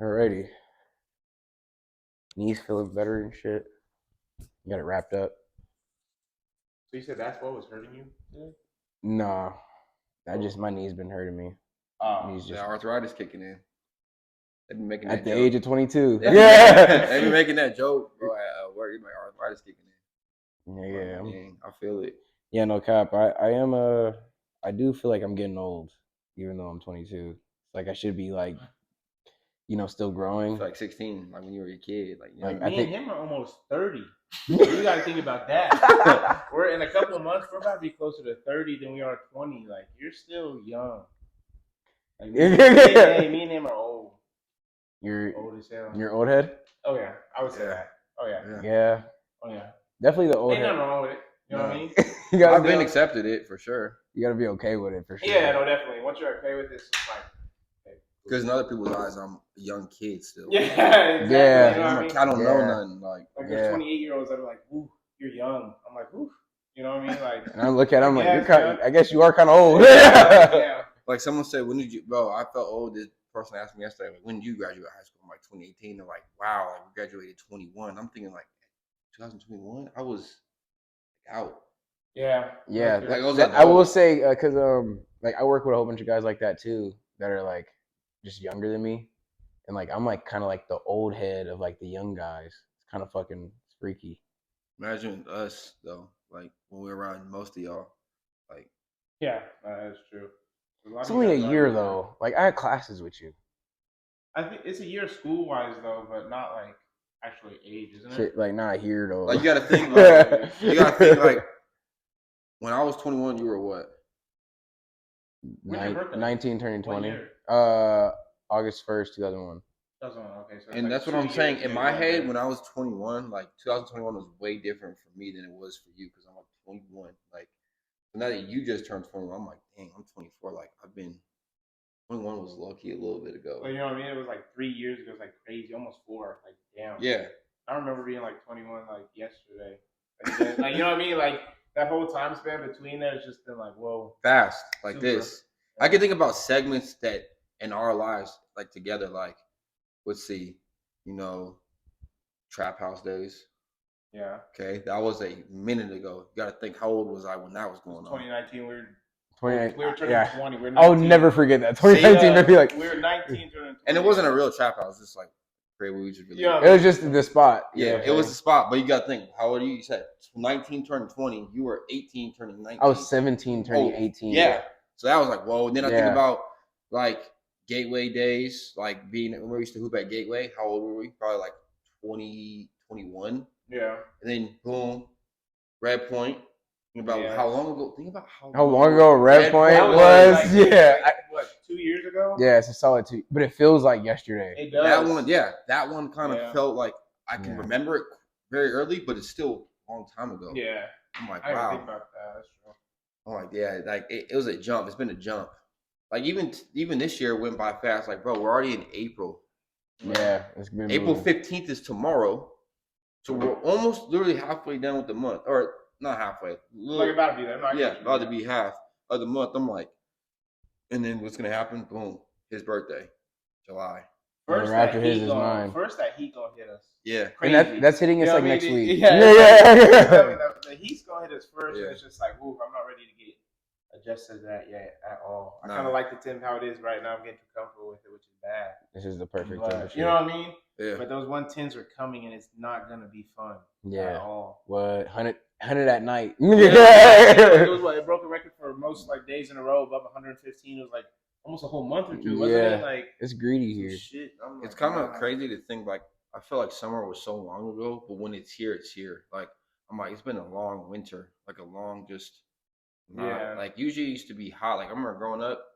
Alrighty. Knees feeling better and shit. You got it wrapped up. So you said that's what was hurting you today? Nah. My knee's been hurting me. The arthritis kicking in. They've been making at that the joke. age of 22. Yeah. They've been making that joke, bro, at work. My arthritis kicking in. Yeah. Dang, I feel it. Yeah, no cap. I do feel like I'm getting old, even though I'm 22. Like I should be like, still growing. Like 16, like when you were a kid. Like, you know, me and him are almost 30. You got to think about that. We're in a couple of months. We're about to be closer to 30 than we are 20. Like you're still young. Like, me and him are old. You're old as hell. You're old head. Oh yeah, I would say that. Oh yeah. Yeah. Oh yeah. Definitely the old head. Ain't nothing wrong with it. You know what I mean? I've been accepted it for sure. You gotta be okay with it for sure. Yeah, no, definitely. Once you're okay with it, it's just like. Because in other people's eyes, I'm a young kid still. Yeah, exactly. Yeah. You know what I mean? I don't know nothing. Like there's 28-year-olds that are like, "Ooh, you're young." I'm like, "Ooh," you know what I mean? Like, and I look at him like, I guess you are kind of old. Yeah. Like someone said, when did you, bro? I felt old. This person asked me yesterday, like, when did you graduate high school? I'm like 2018. They're like, wow, like we graduated 21. I'm thinking like 2021. I was out. Yeah. Yeah. I will say, because like I work with a whole bunch of guys like that too, that are like just younger than me, and like I'm like kind of like the old head of like the young guys. It's kind of fucking freaky. Imagine us though, like when we were around most of y'all, like. Yeah, that's true. It's only a year though. Like I had classes with you. I think it's a year school wise though, but not like actually age, isn't it? Shit, like not a year though. Like you gotta think. Like when I was 21, you were what? 19 turning 20. August 1st, 2001. 2001. Okay, so and like that's what I'm saying. In my head, when I was 21, like 2021 was way different for me than it was for you because I'm like 21. Like now that you just turned 21, I'm like, dang, I'm 24. Like I've been 21 was low-key a little bit ago. Well, you know what I mean? It was like 3 years ago. It was like crazy, almost 4. Like damn. Yeah. I remember being like 21 like yesterday. Like you know what I mean? Like that whole time span between there has just been like whoa. Fast like super. This. I can think about segments that in our lives like together. Like let's see, Trap House days. Yeah. Okay, that was a minute ago. You got to think, how old was I when that was going on? 2019. We were turning 20. We were 19. I'll never forget that. 2019. I'd be like, we were 19 turning 20. And it wasn't a real trap house. Just like great. We just really. Yeah. It was just the spot. Yeah, it was the spot. But you got to think, how old are you? You said 19 turning 20. You were 18 turning 19. I was 17 turning 18. Yeah. So that was like whoa. And then I think about like Gateway days, like being when we used to hoop at Gateway. How old were we? Probably like 20, 21. Yeah. And then boom, Red Point. Think about how long ago. Think about how long ago Red Point was. Like, what, 2 years ago? Yeah, it's a solid 2. But it feels like yesterday. It does. That one kind of felt like I can remember it very early, but it's still a long time ago. Yeah. I'm like, I wow. Think about that. That's true. I'm like, yeah, like it was a jump. It's been a jump. Like even this year went by fast. Like, bro, we're already in April. Yeah, it's been April 15th is tomorrow. So we're almost literally halfway done with the month. Or not halfway. Like about to be there. About to be half of the month. I'm like, and then what's gonna happen? Boom. His birthday. July. First after his is mine. First that heat gonna hit us. Yeah. Crazy. And that's hitting us like next week. Yeah. The heat's gonna hit us first, and it's just like, ooh, I'm not ready to get adjusted to that yet at all. I kind of like the temp how it is right now. I'm getting too comfortable with it, which is bad. This is the perfect temperature. You know what I mean? Yeah. But those 110s are coming, and it's not gonna be fun. Yeah. At all. What 100 at night? It broke a record for most like days in a row above 115. It was like almost a whole month or two, wasn't it? Like it's greedy here. Shit. It's kind of crazy to think like I feel like summer was so long ago, but when it's here, it's here. Like I'm like it's been a long winter, like a long just. Like usually it used to be hot. Like I remember growing up,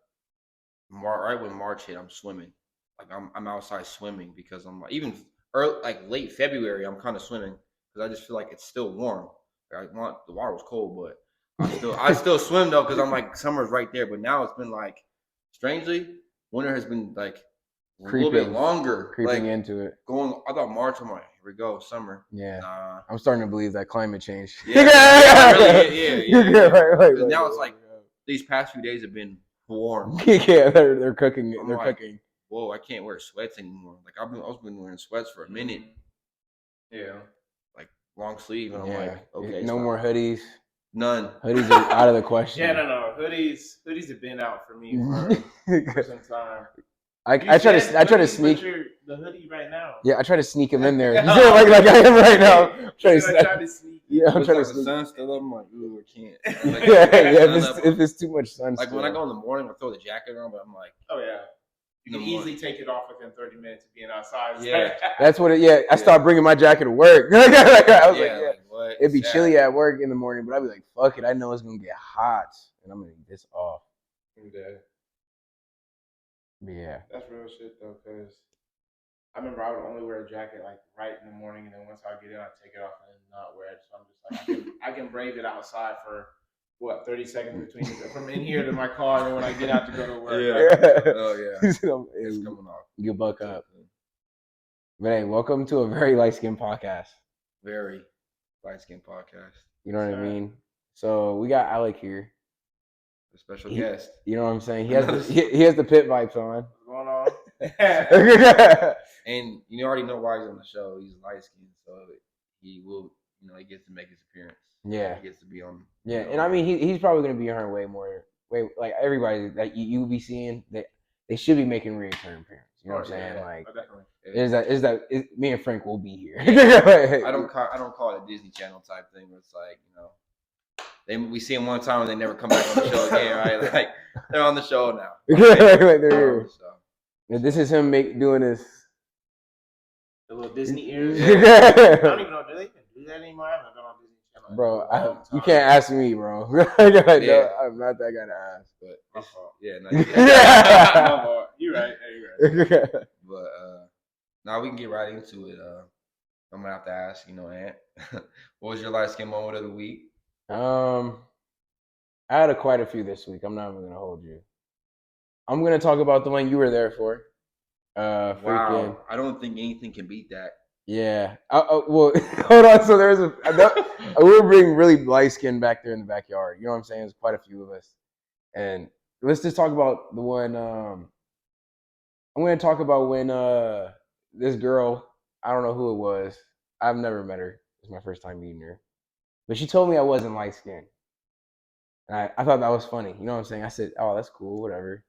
right when March hit, I'm swimming. Like I'm outside swimming because I'm like even early, like late February, I'm kind of swimming because I just feel like it's still warm. Like, the water was cold, but I still swim though because I'm like summer's right there. But now it's been like strangely, winter has been like a little bit longer, creeping into it. I thought March. I'm like, here we go, summer. Yeah, I'm starting to believe that climate change. Yeah, right. Now it's like these past few days have been warm. Yeah, they're cooking. I'm They're like, cooking. whoa, I can't wear sweats anymore. Like I was been wearing sweats for a minute. Yeah. Like long sleeve, and I'm Yeah. like, okay, No more hoodies. None. Hoodies are out of the question. Yeah, no. Hoodies have been out for me for some time. I try to sneak the hoodie right now. Yeah, I try to sneak him in there. like I am right now. I'm trying to sneak. Yeah, I'm trying to sneak. The sun still up. I'm like, ooh, I can't. Like, if it's too much sun. Like when I go in the morning, I throw the jacket on, but I'm like, oh yeah. You can easily take it off within 30 minutes of being outside. Yeah, that's what it. Yeah, I stopped bringing my jacket to work. I was like, what? It'd be chilly at work in the morning, but I'd be like, fuck it. I know it's gonna get hot, and I'm gonna get this off. Yeah. That's real shit though, cause I remember I would only wear a jacket like right in the morning, and then once I get in, I take it off and not wear it. So I'm just like, I can brave it outside for. 30 seconds between from in here to my car, and then when I get out to go to work. Yeah. Oh yeah. It's coming off. You buck up. But hey, welcome to a very Lightskin podcast. Very Lightskin podcast. You know what I mean? So we got Alec here. A special guest. You know what I'm saying? He has the pit vibes on. What's going on? And you already know why he's on the show. He's Lightskin, so he will. He gets to make his appearance. Yeah, he gets to be on. Yeah, and I mean, he's probably gonna be on way like everybody that you be seeing that they should be making reoccurring appearance. You know what I'm saying? Yeah. Like, definitely. me and Frank will be here. I don't call it a Disney Channel type thing where it's like we see them one time and they never come back on the show again, right? Like they're on the show now. Like they're here. So. This is him doing this. The little Disney ears. I don't even know. Do they do that anymore? I haven't gone on Disney Channel. Bro, you can't ask me, bro. No, I'm not that guy to ask. But my fault. Yeah, no, my fault. You're right. But now we can get right into it. I'm gonna have to ask, Ant, what was your Lightskin moment of the week? I had quite a few this week. I'm not even gonna hold you. I'm gonna talk about the one you were there for. Wow, I don't think anything can beat that. Yeah. Well, hold on. So there's we were being really light skinned back there in the backyard. You know what I'm saying? There's quite a few of us, and let's just talk about the one. I'm going to talk about when this girl. I don't know who it was. I've never met her. It's my first time meeting her, but she told me I wasn't light skinned, and I thought that was funny. You know what I'm saying? I said, "Oh, that's cool, whatever."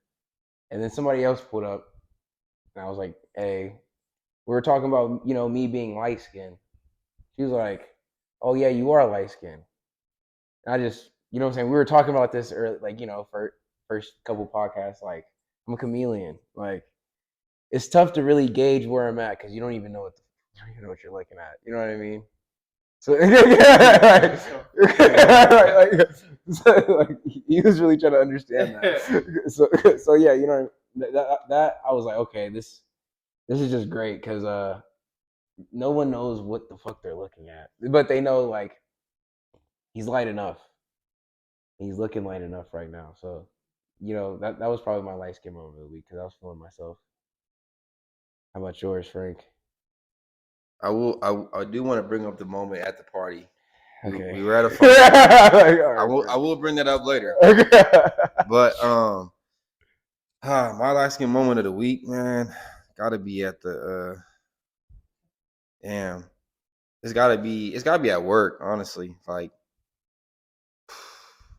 And then somebody else pulled up. And I was like, hey, we were talking about, me being light skinned. She was like, oh, yeah, you are light skinned. And I just, you know what I'm saying? We were talking about this early, like, for first couple podcasts, like, I'm a chameleon. Like, it's tough to really gauge where I'm at because you don't even know what you're looking at. You know what I mean? So, like, he was really trying to understand that. So yeah, that I was like, okay, this is just great because no one knows what the fuck they're looking at, but they know like he's light enough. He's looking light enough right now. So that was probably my light skin moment of the week because I was feeling myself. How about yours, Frank? I do want to bring up the moment at the party. Okay. We were at a function. I will bring that up later. Okay. But my last game moment of the week, man, gotta be at the It's gotta be at work, honestly. Like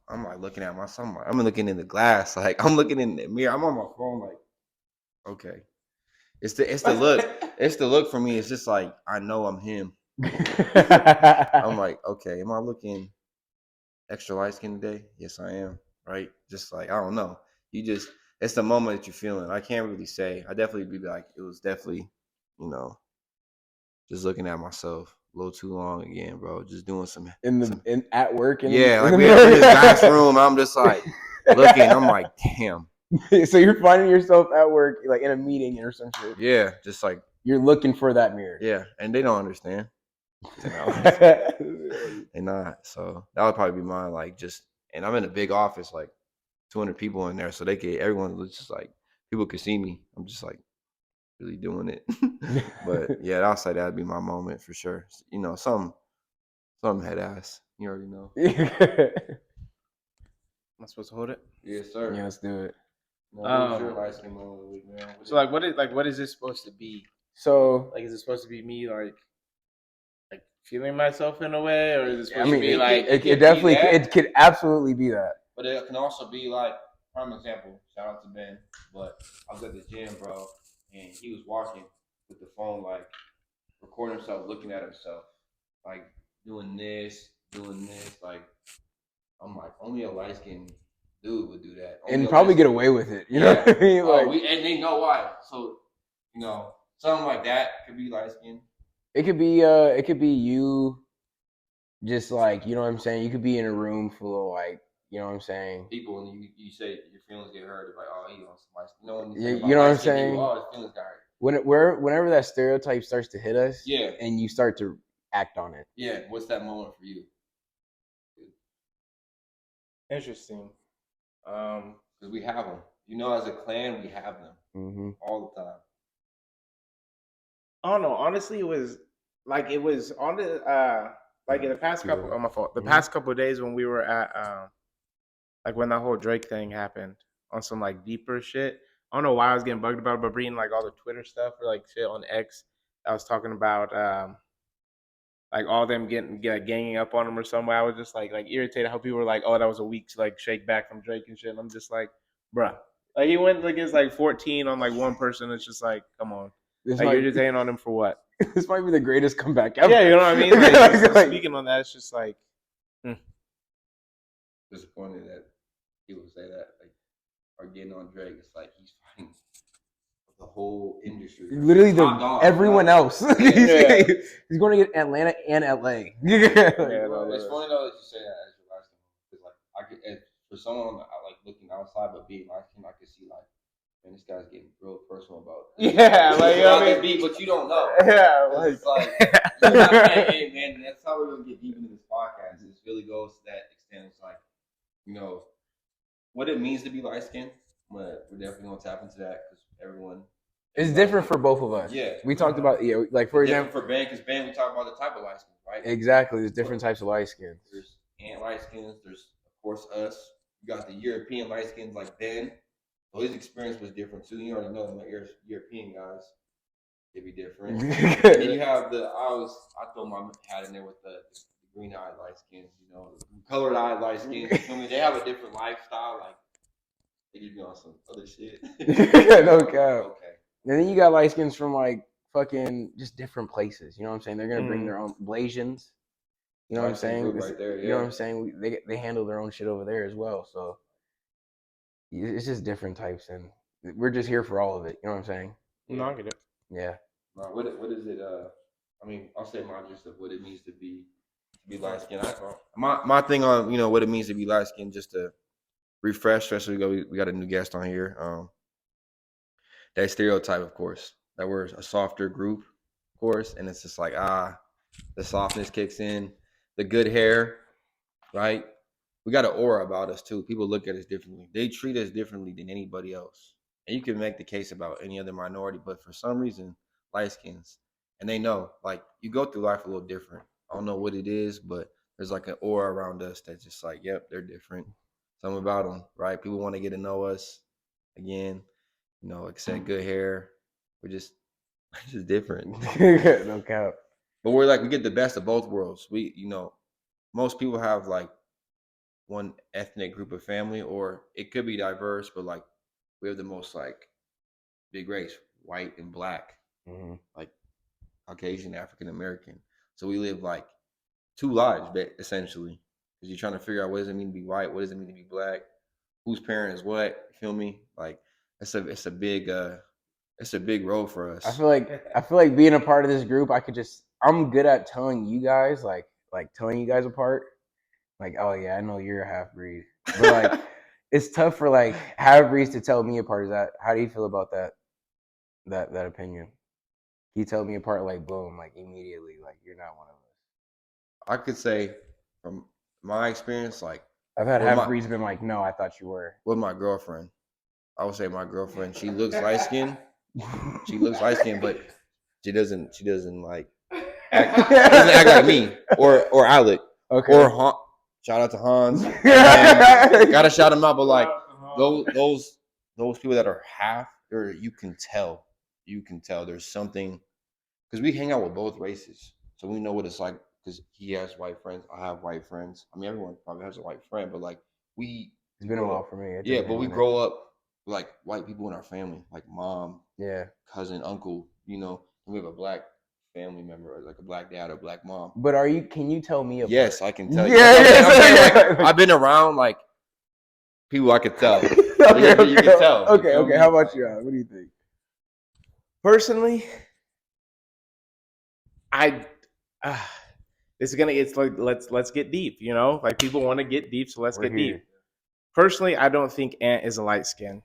I'm like looking at myself. I'm looking in the glass, like I'm looking in the mirror. I'm on my phone, like, okay. It's the look. It's the look for me. It's just like I know I'm him. I'm like, okay, am I looking extra light skin today? Yes, I am. Right? Just like I don't know. It's the moment that you're feeling. I can't really say. I definitely be like, it was definitely, just looking at myself a little too long again, bro. Just doing some at work. Like we're in this glass room. I'm just like looking. I'm like, damn. So you're finding yourself at work, like in a meeting or some shit. Yeah, just like you're looking for that mirror. Yeah, and they don't understand. They're not. So that would probably be mine. Like and I'm in a big office, like 200 people in there, so everyone was just like people could see me. I'm just like really doing it. But yeah, I'll say that'd be my moment for sure. Some head ass. You already know. Am I supposed to hold it? Yes, sir. Yeah, let's do it. What's your light skin moment of the week, man? So like, what is this supposed to be? So like, is it supposed to be me like feeling myself in a way, or is it supposed to be it definitely it could absolutely be that. But it can also be like, prime example. Shout out to Ben, but I was at the gym, bro, and he was walking with the phone, like recording himself, looking at himself, like doing this. Like, I'm like, only a light skinned dude would do that, and probably get away with it. You know what I mean? And they know why. So, something like that could be light skinned. It could be you, just like, you know what I'm saying. You could be in a room full of like, you know what I'm saying, people, and you say your feelings get hurt. It's like, oh, he on somebody. You know what I'm saying. His feelings got hurt. Whenever that stereotype starts to hit us, yeah, and you start to act on it. Yeah, what's that moment for you? Interesting. Because we have them. As a clan, we have them all the time. I don't know. Honestly, it was on the like in the past couple. Oh, my fault. The past couple of days when we were at like when that whole Drake thing happened on some like deeper shit. I don't know why I was getting bugged about it, but reading like all the Twitter stuff or like shit on X, I was talking about like all them ganging up on him or something. I was just like irritated how people were like, oh, that was a weak like shake back from Drake and shit. And I'm just like, bruh, like he went against like 14 on like one person. It's just like, come on. Like, you're just hating on him for what? This might be the greatest comeback ever. Yeah, you know what I mean? Like, speaking on that, it's just like disappointed that people say that, like, are getting on Drake. It's like he's fighting the whole industry. Literally everyone else. He's going to get Atlanta and LA. It's funny though that you say that as your last name. Because like for someone like looking outside but being light skinned, I could see like, man, this guy's getting real personal about it. Yeah, like, you know what I mean? But you don't know. Yeah, it's like hey, man, that's how we're gonna get deep into this podcast. It really goes to that extent. It's like, what it means to be light skinned. But we're definitely gonna tap into that because everyone. It's different for both of us. Yeah, we talked about like for example for Ben, because Ben, we talk about the type of light skins, right? Exactly, there's different types of light skins. There's ant light skins. There's of course us. You got the European light skins like Ben. So his experience was different too. You already know the European guys. It'd be different. And then you have I throw my hat in there with the green-eyed light skins, colored-eyed light skins. You feel me? They have a different lifestyle. Like, they could be on some other shit. No cap. Okay. And then you got light skins from like fucking just different places. You know what I'm saying? They're gonna bring their own Blasians. You know what I'm saying? Right there, yeah. You know what I'm saying? They handle their own shit over there as well. So it's just different types, and we're just here for all of it. You know what I'm saying? No, I get it. Yeah. What is it? I mean, I'll say my gist of what it means to be light skinned. My thing on what it means to be light skinned, just to refresh. Especially we got a new guest on here. That stereotype, of course, that we're a softer group, of course, and it's just like the softness kicks in, the good hair, right? We got an aura about us too. People look at us differently. They treat us differently than anybody else. And you can make the case about any other minority, but for some reason, light skins, and they know, like, you go through life a little different. I don't know what it is, but there's like an aura around us that's just like, yep, they're different. Something about them, right? People want to get to know us again. Except good hair. We're just different. No cap. But we get the best of both worlds. Most people have like one ethnic group of family, or it could be diverse, but like we have the most like big race, white and black, like Caucasian, African American. So we live like two lives, essentially, because you're trying to figure out what does it mean to be white, what does it mean to be black, whose parent is what. You feel me? Like it's a big role for us. I feel like being a part of this group, I'm good at telling you guys like telling you guys apart. Like, oh yeah, I know you're a half breed, but like it's tough for like half breeds to tell me apart. How do you feel about that opinion? He told me apart like boom, like immediately, like you're not one of us. I could say from my experience, like I've had half breeds been like, no, I thought you were. With my girlfriend, I would say my girlfriend, she looks light skinned. She looks light skinned, but she doesn't like act like me or Alec. Okay. Or shout out to Hans. Gotta shout him out, but like those those people that are half, you can tell there's something, because we hang out with both races, so we know what it's like. Because he has white friends, I have white friends. I mean, everyone probably has a white friend, but like it's been a while for me. Yeah, but we grow up with like white people in our family, like mom, cousin, uncle. You know, and we have a black family member, like a black dad or black mom. But can you tell me apart? Yes, I can tell you. Like, I've been around like people I could tell. Okay, you can tell. Okay. How about you? What do you think? Personally, it's like let's get deep, you know? Like people want to get deep, so let's get deep. Personally, I don't think Ant is a light skin.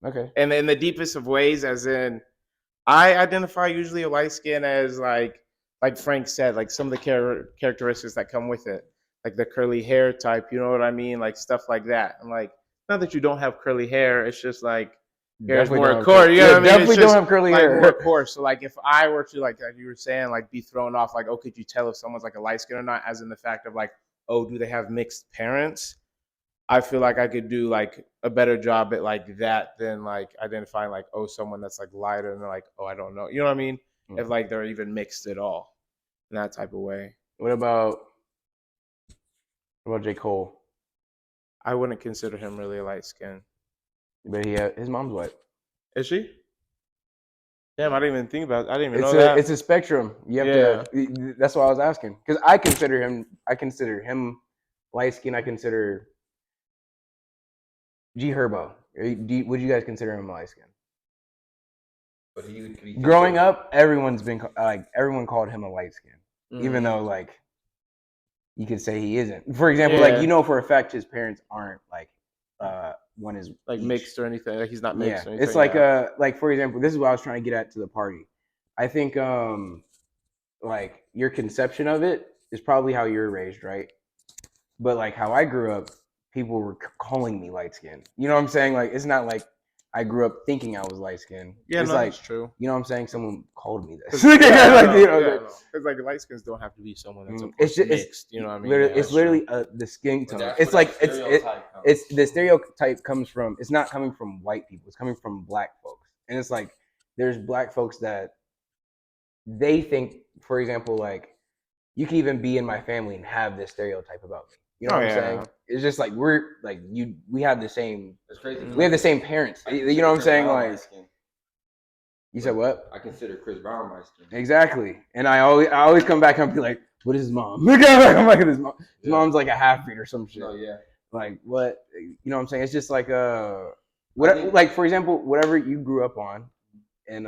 Okay. And in the deepest of ways, as in I identify usually a light skin as like Frank said, like some of the characteristics that come with it. Like the curly hair type, you know what I mean? Like stuff like that. And like, not that you don't have curly hair, it's just like hair's more coarse. You know what I mean? Definitely don't have curly hair. More coarse. So like if I were to like you were saying, like be thrown off, like, oh, could you tell if someone's like a light skin or not? As in the fact of like, oh, do they have mixed parents? I feel like I could do like a better job at like that than like identifying like, oh, someone that's like lighter and they're like, oh, I don't know. You know what I mean? Mm-hmm. If like they're even mixed at all in that type of way. What about J. Cole? I wouldn't consider him really a light skin. But his mom's white. Is she? Damn, I didn't even think about it. I didn't even know that. It's a spectrum. You have to. That's why I was asking, because I consider him light skin. I consider G Herbo. Would you guys consider him light skin? But growing up, everyone called him a light skin, even though like you could say he isn't. For example, like for a fact his parents aren't like one is like mixed or anything. Like he's not mixed. Yeah, or anything, it's like for example, this is what I was trying to get at to the party. I think like your conception of it is probably how you're raised, right? But like how I grew up, people were calling me light skinned. You know what I'm saying? Like it's not like I grew up thinking I was light skinned. Yeah, it's that's true. You know what I'm saying? Someone called me this. Because like light skins don't have to be someone that's mixed. You know what I mean? It's literally the skin tone. It's like it's the stereotype comes from. It's not coming from white people. It's coming from black folks. And it's like there's black folks that they think, for example, like you can even be in my family and have this stereotype about me. You know what I'm saying? It's just like we have the same. It's crazy. We have the same parents. You know what I'm saying? Like you said what? I consider Chris Brown my skin. Exactly. And I always come back and be like, what is his mom? Look at his mom. His mom's like a half breed or some shit. Oh yeah. Like what? You know what I'm saying? It's just like like for example, whatever you grew up on, and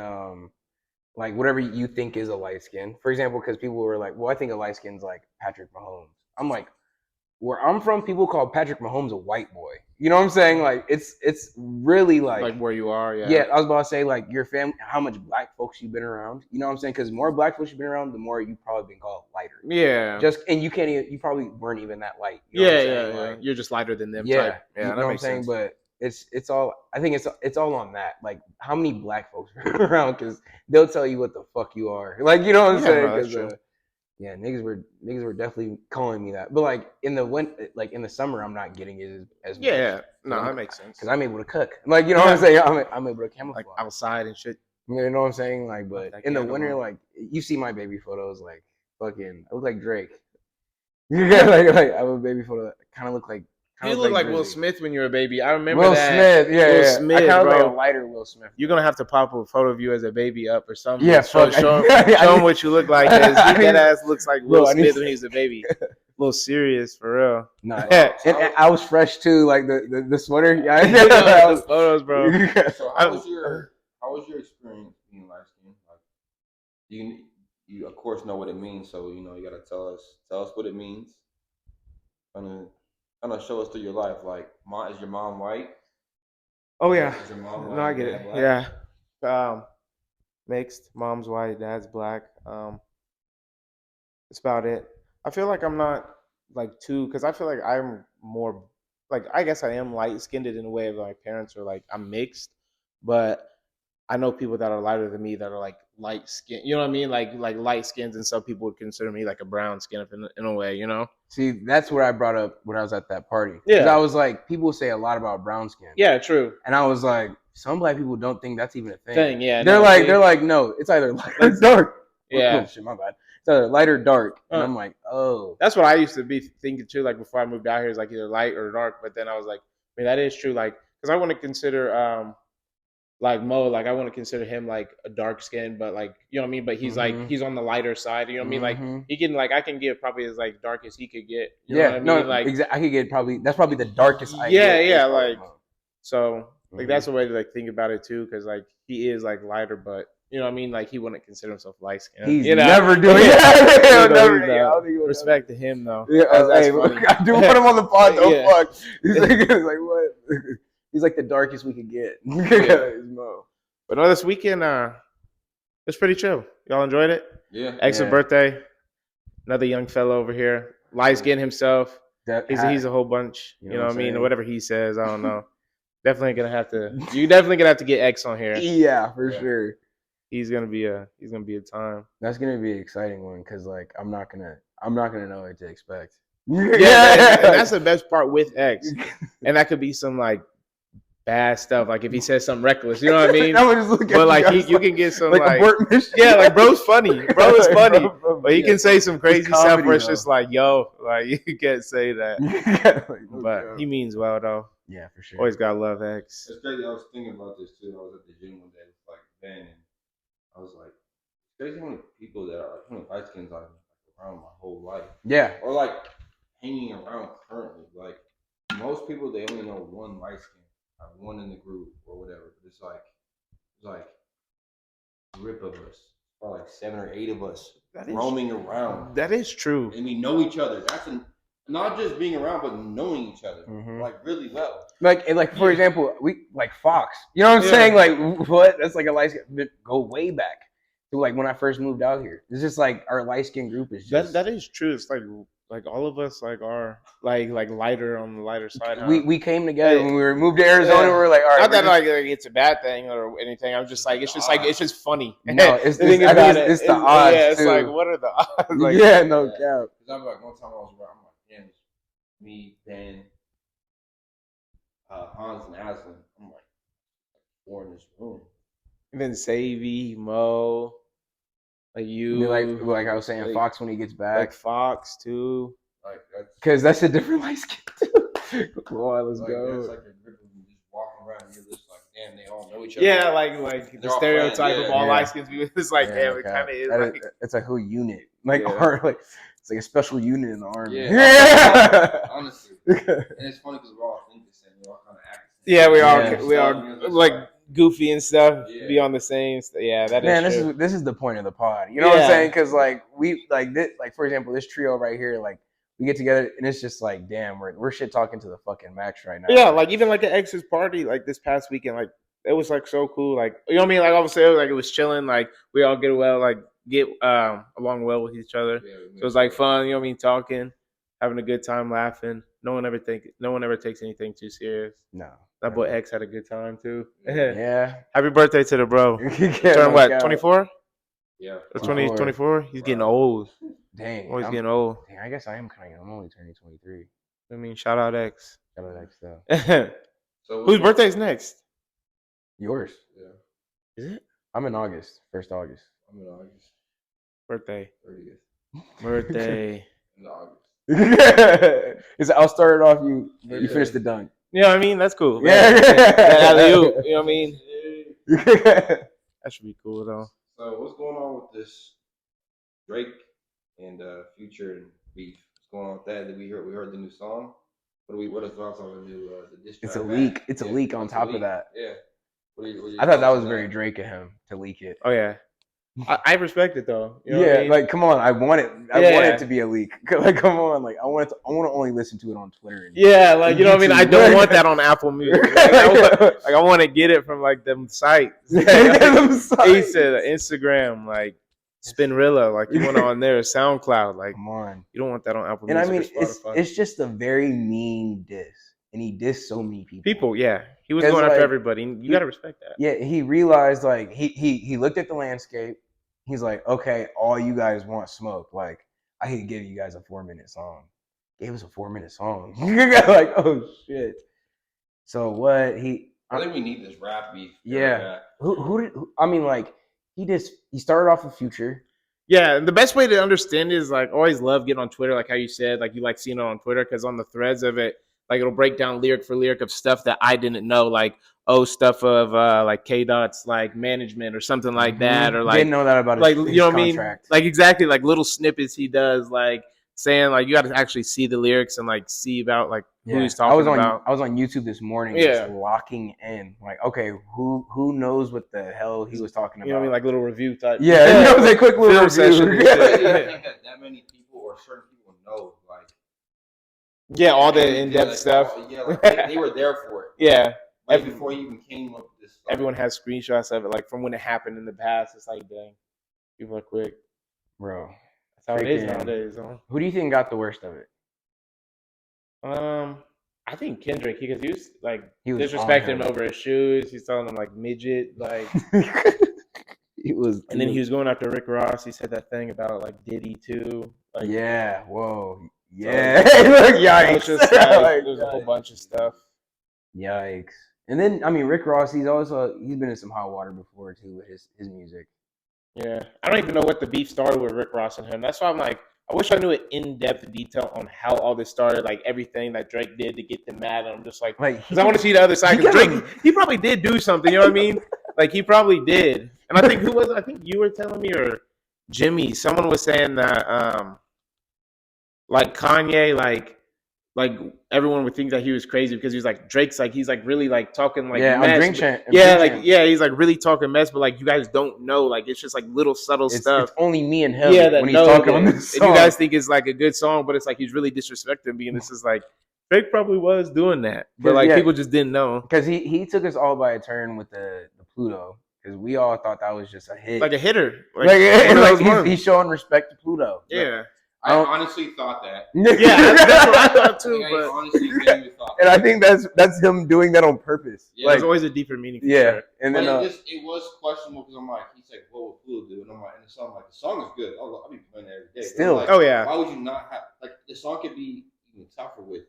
like whatever you think is a light skin. For example, because people were like, well, I think a light skin's like Patrick Mahomes. I'm like, where I'm from, people call Patrick Mahomes a white boy. You know what I'm saying? Like it's really like where you are. Yeah. Yeah, I was about to say like your family, how much black folks you've been around. You know what I'm saying? Because the more black folks you've been around, the more you've probably been called lighter. Yeah. And you probably weren't even that light. You know yeah. Like, you're just lighter than them. Yeah. Type. Yeah. You know what I'm saying? But it's all. I think it's all on that. Like how many black folks are around? Because they'll tell you what the fuck you are. Like you know what I'm saying? No, that's true. Yeah, niggas were definitely calling me that, but like in the summer, I'm not getting it as much. Yeah, no, that makes sense. Because I'm able to cook, like you know what I'm saying. I'm able to camouflage, like outside and shit. You know what I'm saying? Like, but in the winter, like you see my baby photos, like fucking, I look like Drake. Yeah, like I have a baby photo that kind of look like. You look like Will Smith when you were a baby. I remember Will that. Smith, yeah, Will Smith, I kind of bro. like a lighter Will Smith. You're gonna have to pop a photo of you as a baby up or something. Yeah, show him what you look like. That ass looks like Will Smith when he was a baby. A little serious for real. No, and I was fresh too, like the sweater. Yeah, those photos, bro. So how was your experience being light skinned? Like, you of course know what it means, so you know you gotta tell us what it means. Kind of show us through your life. Like, is your mom white? Oh yeah. Is your mom white? No, I get it. Black? Yeah. Mixed. Mom's white, dad's black. That's about it. I feel like I'm not like because I feel like I'm more like I guess I am light skinned in a way of my parents are like I'm mixed, but I know people that are lighter than me that are like light skin. You know what I mean? Like light skins, and some people would consider me like a brown skin in a way. You know? See, that's what I brought up when I was at that party. Yeah. Because I was like, people say a lot about brown skin. Yeah, true. And I was like, some black people don't think that's even a thing. Yeah. They're like, no, it's either light or dark. Yeah. Oh, shit, my bad. It's either light or dark. And I'm like, oh. That's what I used to be thinking too. Like before I moved out here, is like either light or dark. But then I was like, I mean, that is true. Like, because I want to consider like Mo, like I want to consider him like a dark skin, but like, you know what I mean? But he's like, he's on the lighter side, you know what I mean? Like he can, like, I can get probably as like dark as he could get. You know what I mean? No, like, exactly. I could get that's probably the darkest I yeah, like, so like that's the way to like think about it too, because like he is like lighter, but you know what I mean? Like he wouldn't consider himself light skinned. He's you know? never doing that. Respect to him though. Yeah, that's funny. I do put him on the pod though. Yeah. Fuck. He's like what? He's like the darkest we could get. Mo. But no, this weekend, it's pretty chill. Y'all enjoyed it? Yeah. Ex's birthday. Another young fellow over here. Lightskin himself. He's a whole bunch. You know what I mean? Or whatever he says. I don't know. You're definitely gonna have to get X on here. Yeah, for sure. He's gonna be a time. That's gonna be an exciting one because like I'm not gonna know what to expect. Yeah, and that's the best part with X. And that could be some like bad stuff, like if he says something reckless, you know what I mean? But like you can get some like yeah, like bro's funny. Bro is funny, but he can say some crazy stuff where it's just like, yo, like you can't say that. But he means well though. Yeah, for sure. Always gotta love X. It's crazy. I was thinking about this too. I was at the gym one day with like Ben, and I was like, it's crazy how many people that are like, how many light skins I've been around my whole life. Yeah. Or like hanging around currently. Like most people, they only know one light skin. One in the group or whatever, but it's like a group of us, or like 7 or 8 of us roaming around. That is true, and we know each other. That's not just being around, but knowing each other like really well. Like for example, we like Fox. You know what I'm saying? Like what? That's like a light skin. Go way back to like when I first moved out here. It's just like our light skin group is just that is true. It's like all of us like are like lighter on the lighter side. Huh? We came together when we moved to Arizona. We were like, all right. Not that like it's a bad thing or anything. I'm just like it's just funny. No, it's the odds. Yeah, it's like what are the odds? Like, yeah, no cap. Because I'm like one time I was around, I'm like, damn, it's me, Ben, Hans, and Aslan. I'm like 4 in this room. And then Savvy, Mo. Like you, like I was saying, like, Fox when he gets back, like Fox too, like because that's a different light skin too. Come on, let's go. It's like a group of them just walking around, and you're just like, damn, they all know each other. Yeah, like the stereotype of all light skins. It's like, damn, it kind of is. Like, it's like a whole unit, like it's like a special unit in the army. Yeah, honestly, and it's funny because we all think the same. We all kind of act the same. Yeah, we are like. Goofy and stuff, be on the same. Yeah, that is true. This is the point of the pod. You know what I'm saying? Because like we like this, like for example, this trio right here, like we get together and it's just like, damn, we're shit talking to the fucking max right now. Yeah, like even like the ex's party, like this past weekend, like it was like so cool. Like you know what I mean? Like obviously, it was chilling. Like we all get along well with each other. Yeah, so it was like fun. You know what I mean? Talking, having a good time, laughing. No one ever takes anything too serious. No. That boy X had a good time too. Yeah. Happy birthday to the bro. Turn what? 24? Yeah. Or 24? He's getting old. Dang. Oh, he's getting old. Dang, I guess I am kind of young. I'm only turning 23. I mean, shout out X. Shout out X though. So whose birthday's next? Yours. Yeah. Is it? I'm in August. 1st August. I'm in August. Birthday. 30th. Birthday. In August. I'll start it off. You finish the dunk. You know what I mean? That's cool. Yeah. That alley-oop, you know what I mean? That should be cool though. So what's going on with this Drake and Future and beef? What's going on with that? We heard the new song. What are thoughts on the new the diss track? It's a leak. It's a leak on top of that. Yeah. I thought that was very Drake of him to leak it. Oh yeah. I respect it though. You know yeah, what I mean? like come on, I want it. I want it to be a leak. Like come on, like I want to only listen to it on Twitter. And like you know what I mean. I don't want that on Apple Music. Like, I want to get it from like them sites. He said Instagram, like Spinrilla, like you want it on there, SoundCloud. Like come on, you don't want that on Apple Music. And I mean, or Spotify. it's just a very mean diss. and he dissed so many people. He was going after everybody. You gotta respect that. Yeah, he realized like he looked at the landscape. He's like, okay, all you guys want smoke. Like, I could give you guys a 4-minute song. Gave us a 4-minute song. Like, oh shit. So what he? I think we need this rap beef. Yeah. I mean, like he started off with Future. Yeah, the best way to understand it is like always love getting on Twitter, like how you said, like you like seeing it on Twitter because on the threads of it, like it'll break down lyric for lyric of stuff that I didn't know, like stuff of like K Dot's like management or something like that, or like didn't know that about his, like his you know contract. what I mean, like exactly like little snippets he does, like saying like you got to actually see the lyrics and like see about like who he's talking about. I was on YouTube this morning, just locking in, like, okay, who knows what the hell he was talking about? You know what I mean, like little review type. Yeah, it was a quick little review. I think that many people or certain people know, like, all the in-depth stuff. Like, they were there for it. Yeah. Before he even came up with this stuff. Everyone has screenshots of it, like from when it happened in the past. It's like, dang, people are quick, bro. That's how it is nowadays. Who do you think got the worst of it? I think Kendrick, because he was disrespecting him over his shoes. He's telling him like midget, like he was. And then he was going after Rick Ross. He said that thing about like Diddy too. Like, yeah. Whoa. Yeah. Look, yikes. Just, like, there's a whole bunch of stuff. Yikes. And then I mean Rick Ross, he's been in some hot water before too with his music. Yeah, I don't even know what the beef started with Rick Ross and him. That's why I'm like, I wish I knew an in-depth detail on how all this started, like everything that Drake did to get them mad. And I'm just like, because I want to see the other side. Because Drake, he probably did do something. You know what I mean? Like he probably did. And I think I think you were telling me or Jimmy. Someone was saying that, like Kanye, like everyone would think that he was crazy because he was like Drake's like he's like really like talking like mess. He's like really talking mess, but like you guys don't know, like it's just like little subtle stuff. It's only me and him that when he's talking on this song. And you guys think it's like a good song, but it's like he's really disrespecting me, and this is like Drake probably was doing that, but like people just didn't know because he took us all by a turn with the Pluto because we all thought that was just a hit, like a hitter, he's showing respect to Pluto. Yeah. I honestly thought that. Yeah, that's what I thought too. I honestly genuinely thought that. And I think that's him doing that on purpose. Yeah, there's always a deeper meaning. Yeah, and then but it was questionable because I'm like, he's like, what would Pluto do? And I'm like, and the song is good. I'll be playing it every day. Still, like, why would you not have like the song could be even tougher with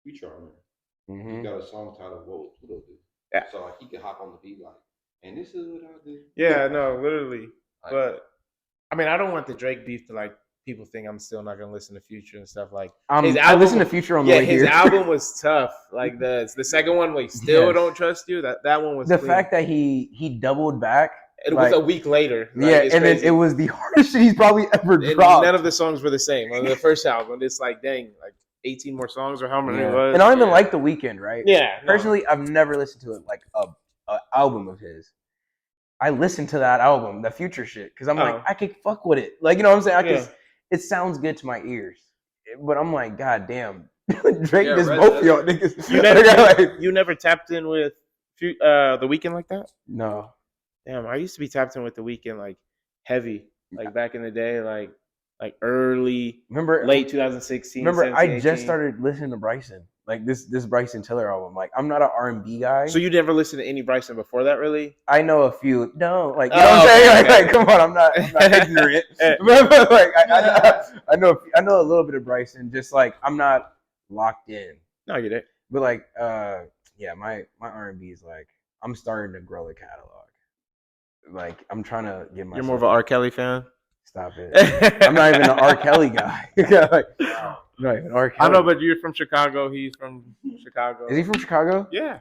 Future on it. Mm-hmm. He got a song titled "What Would Pluto Do?" Yeah, so like he could hop on the beat like, and this is what I do. Yeah, no, literally. But I mean, I don't want the Drake beef to like. People think I'm still not gonna listen to Future and stuff like. I listen to Future on the way here. His album was tough. Like the second one, like Still Don't Trust You. That one was the clean. Fact that he doubled back. It was a week later. Right? Yeah, and then it was the hardest shit he's probably ever dropped. None of the songs were the same on the first album. It's like dang, like 18 more songs or how many it was. And I don't even like The Weeknd, right? Yeah. Personally, I've never listened to it like a album of his. I listened to that album, the Future shit, because I'm like I could fuck with it. Like you know what I'm saying? It sounds good to my ears, but I'm like, God damn, Drake does both of y'all niggas. You never tapped in with The Weeknd like that? No. Damn, I used to be tapped in with The Weeknd like heavy, like back in the day, like late 2016. Remember, I just started listening to Bryson, like this Bryson Tiller album. Like, I'm not an R&B guy. So you never listened to any Bryson before that, really? I know a few. No, like you know what I'm saying? Like, come on, I'm not ignorant. But, like, I know a little bit of Bryson. Just like I'm not locked in. No, I get it. But like, my R&B is like I'm starting to grow a catalog. Like I'm trying to get my. You're more of an R. Kelly fan. Stop it! I'm not even an R. Kelly guy. Like, not even R. Kelly. I know, but you're from Chicago. He's from Chicago. Is he from Chicago? Yeah.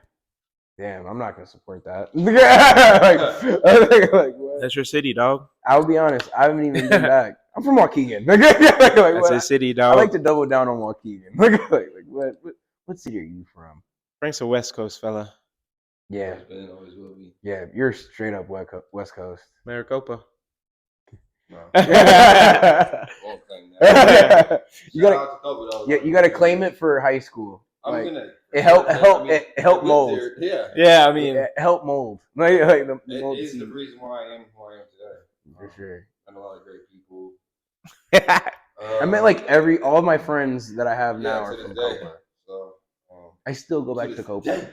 Damn, I'm not gonna support that. like what? That's your city, dog. I'll be honest. I haven't even been back. I'm from Waukegan. That's a city, dog. I like to double down on Waukegan. What city are you from? Frank's a West Coast fella. Yeah. Always will be. Yeah, you're straight up West Coast. Maricopa. No. You gotta claim it for high school. It helped mold. Yeah, I mean, it helped mold. It is the reason why I am who I am today. For sure. I know a lot of great people. I met like all of my friends that I have now are from Copa. So I still go back to Copa.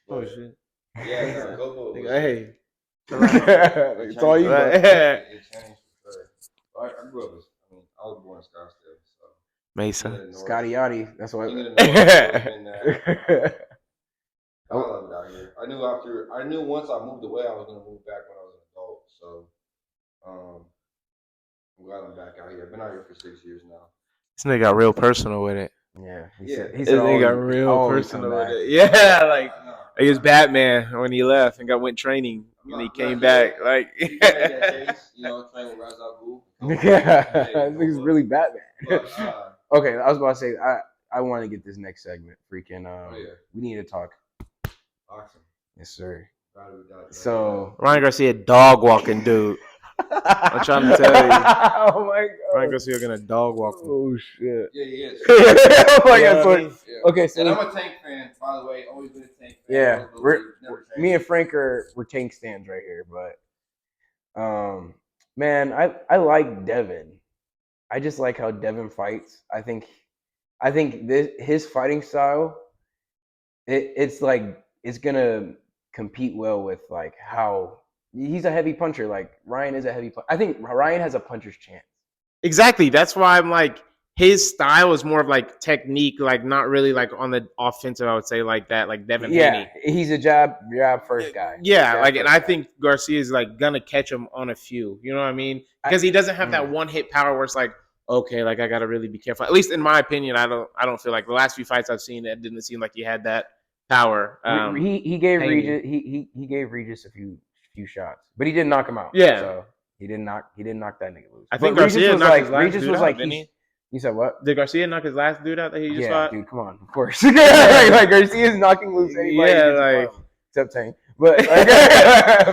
Oh shit. Yeah, Copa. Hey. It's all you. It changed for sure. I grew up. I was born in Scottsdale, so. Mesa. Scotty Yachty. That's what. I love it out here. I knew once I moved away, I was gonna move back when I was an adult. So, I'm glad I'm back out here. I've been out here for 6 years now. This nigga got real personal with it. Yeah. He This said nigga got real personal with it. Yeah, like he was Batman when he left and went training and he came back. Like, he that case, train with Ra's al Ghul. Yeah, I think it's really Batman. But, okay, I was about to say I want to get this next segment. Freaking, we need to talk. Boxing. Yes, sir. So So Ryan Garcia, dog walking dude. I'm trying to tell you. Oh my god. Ryan Garcia gonna dog walk him. Oh shit. yeah, he is. Oh my god. So, Yeah. okay, so And I'm a Tank fan, by the way. Always been a Tank fan. yeah, Never changed. me and Frank we're Tank stands right here, but man, I like Devin. I just like how Devin fights. I think his fighting style, it's like it's gonna compete well with like how he's a heavy puncher. Like Ryan is a heavy puncher. I think Ryan has a puncher's chance. Exactly. That's why I'm like, his style is more of like technique, like not really like on the offensive, I would say, like that, like Devin Haney. He's a jab first guy. Yeah, Jab like, first and I guy. think Garcia is like gonna catch him on a few. You know what I mean? Because he doesn't have that one hit power where it's like, okay, like I gotta really be careful. At least in my opinion, I don't feel like the last few fights I've seen, it didn't seem like he had that power. He gave Haney. Regis he gave Regis a few shots, but he didn't knock him out. Yeah. So he didn't knock that nigga loose. I think But Garcia knocked his last dude out, didn't he? You said what? Did Garcia knock his last dude out that he just fought? Dude, come on, of course. Like Garcia's knocking loose anybody. Yeah, like except Tank, but, like,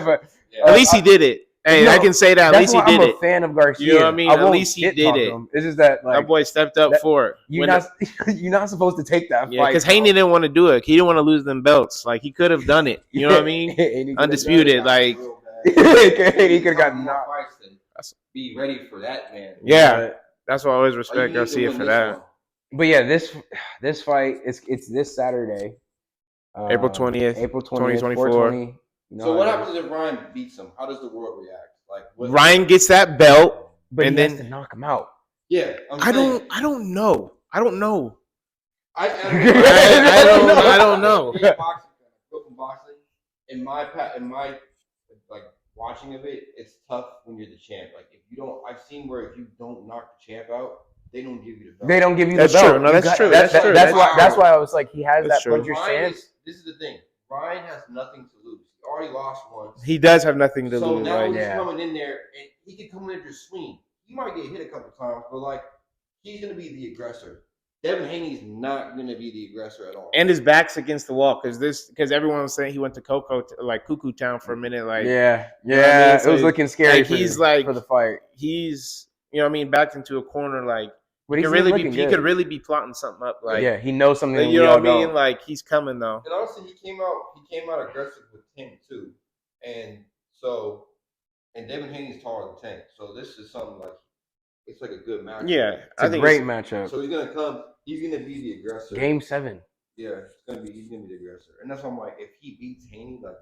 but at least he did it. Hey, I can say that. At least he did I'm it. a fan of Garcia. You know what I mean? At won't least he shit did talk it. him. It's just that like That boy stepped up for it. you're not supposed to take that Yeah, fight. because Haney didn't want to do it. He didn't want to lose them belts. Like he could have done it. You know what I mean? Undisputed. Like he could have gotten knocked. Be ready for that, man. yeah, that's why I always respect Garcia for that. But yeah, this fight it's this Saturday, April 20th, April 20th, 2024. 420. So what happens if Ryan beats him? How does the world react? Like Ryan gets that belt, But and he then has to knock him out. Yeah, I don't know. I don't know. Boxing. In my like watching of it, it's tough when you're the champ. Like if you don't, I've seen where if you don't knock the champ out, they don't give you the belt. They don't give you That's the belt. true. No, that's true. That's That's true. That's why I was like, he has That's that true. puncher's chance. This is the thing. Ryan has nothing to lose. He already lost once. He does have nothing to So lose. now Right? he's Yeah. coming in there, and he can come in there just swing. He might get hit a couple times, but like he's gonna be the aggressor. Devin Haney's not gonna be the aggressor at all. And his back's against the wall because everyone was saying he went to Cuckoo Town for a minute. Like Yeah, You know what I mean? it was So looking scary. like, he's like- for the fight. he's backed into a corner. Like But he he's could really looking be good. he could really be plotting something up. Like yeah, he knows something. like, that you we know all what I mean? don't. Like he's coming though. And honestly, he came out aggressive with Tank too, and Devin Haney's taller than Tank, so this is something like it's like a good match. Yeah, It's a great matchup. So he's gonna be the aggressor. Game 7. Yeah, he's gonna be the aggressor, and that's why I'm like, if he beats Haney, like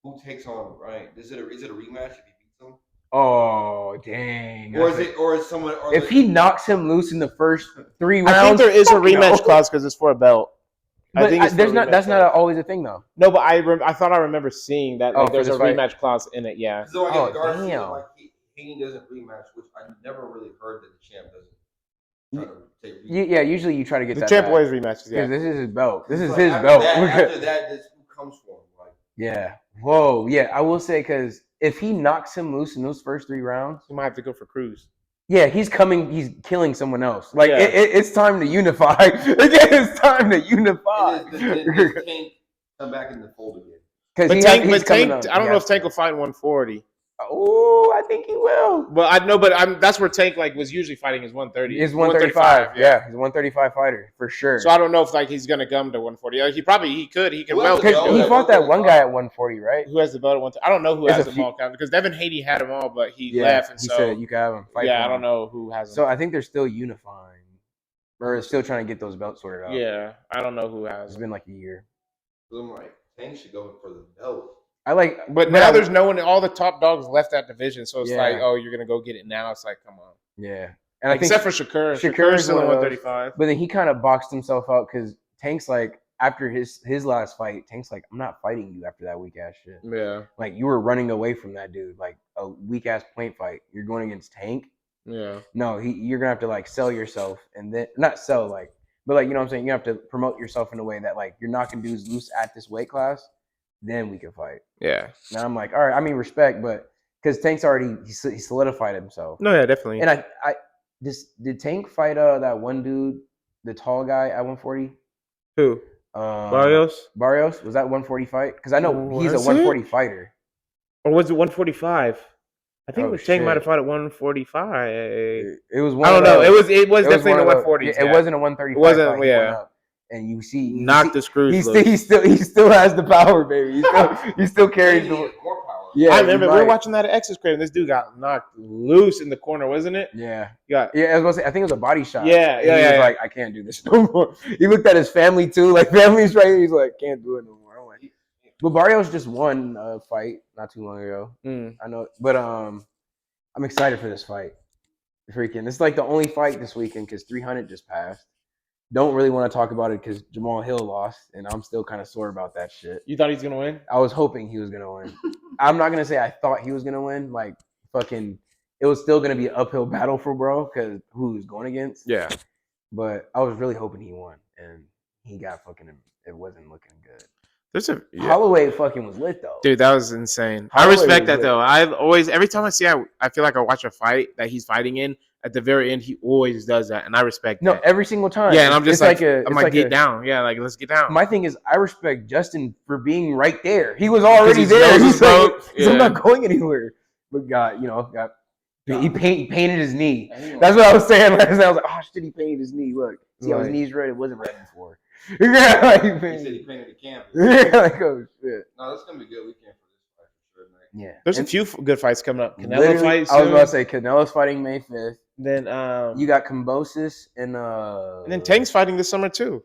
who takes on Ryan? Is it a rematch if he beats him? Oh dang! Or is someone? Or If he knocks him loose in the first 3 rounds, I think there is a fuck no. rematch clause because it's for a belt. But I think it's for there's a not. rematch That's clause. not always a thing though. No, but I thought I remember seeing that like, for there's a this fight? rematch clause in it. Yeah. So Oh, Garcia, damn. like Haney doesn't rematch, which I never really heard that the champ doesn't try to take rematch. Yeah, usually you try to get The that champ back. always rematches. Yeah. Because this is his belt. This is But his after belt. After that, this who comes for him? Like, Yeah. Whoa. Yeah, I will say because if he knocks him loose in those first 3 rounds, You might have to go for Cruz. yeah, he's killing someone else. Like Yeah. it's time to unify. It's time to unify. does Tank come back in the fold again? Because But Tank, I don't know if Tank will fight 140. Oh, I think he will. Well, I know, but that's where Tank like was usually fighting is 130. He's 135. Yeah, he's a 135 fighter for sure. So I don't know if like he's gonna come to 140. He could. He could well. Because he fought that one guy at 140, right? Who has the belt at 130? I don't know who There's has a them few- all counted because Devin Haney had them all, but he Yeah, left, and he so said you can have him fight. yeah, for I him. don't know who has them. So I think they're still unifying. or is still trying to get those belts sorted out. Yeah, I don't know who It's has. been like a year. I'm like, Tank should go for the belt. But now there's no one. All the top dogs left that division, so it's like, oh, you're gonna go get it now. It's like, come on. Yeah, and like, except for Shakur. Shakur's still in 135. But then he kind of boxed himself out because Tank's like, after his last fight, Tank's like, I'm not fighting you after that weak ass shit. Yeah, like you were running away from that dude, like a weak ass point fight. You're going against Tank. Yeah. No, you're gonna have to like sell yourself, and then not sell like, but like you know what I'm saying. You have to promote yourself in a way that like you're knocking dudes loose at this weight class. Then we can fight. Yeah. Now I'm like, all right. I mean, respect, but because Tank's already he solidified himself. No, yeah, definitely. And did Tank fight that one dude, the tall guy at 140? Who? Barrios? Barrios? Was that 140 fight? Because I know he's a 140 fighter. Or was it 145? I think Tank might have fought at 145. It was one. I don't know. It was definitely in the 140s. It wasn't a 135. It wasn't. Yeah. And you see, knocked the screws. He still has the power, baby. He still carries the more power. Yeah, I remember we were watching that at X's Crib, and this dude got knocked loose in the corner, wasn't it? Yeah. Yeah. I was gonna say, I think it was a body shot. Yeah. He was like, I can't do this no more. He looked at his family too, like family's right here. He's like, can't do it no more. I'm like, but Barrios just won a fight not too long ago. I know, but I'm excited for this fight. Freaking, it's like the only fight this weekend because 300 just passed. Don't really want to talk about it because Jamal Hill lost, and I'm still kind of sore about that shit. You thought he was gonna win? I was hoping he was gonna win. I'm not gonna say I thought he was gonna win. Like fucking, it was still gonna be an uphill battle for bro because who he was going against. Yeah. But I was really hoping he won, and he got fucking. It wasn't looking good. Holloway fucking was lit though. Dude, that was insane. Holloway I respect that lit. though. I've always, every time I see, I feel like I watch a fight that he's fighting in. At the very end, he always does that, and I respect that. No, every single time. Yeah, and I'm just like, get a, down. Yeah, like let's get down. My thing is, I respect Justin for being right there. He was already there. He's I'm not going anywhere. But God, he painted his knee. That's what I was saying last night. I was like, oh shit, he painted his knee. Look, see how his knee's red. It wasn't red before. He said he painted the canvas. Yeah, like oh shit. No, that's gonna be a good weekend for this fight for sure, man. Yeah, there's a few good fights coming up. Canelo fights. I was about to say Canelo's fighting May 5th. Then you got Kambosos and then Tank's fighting this summer too.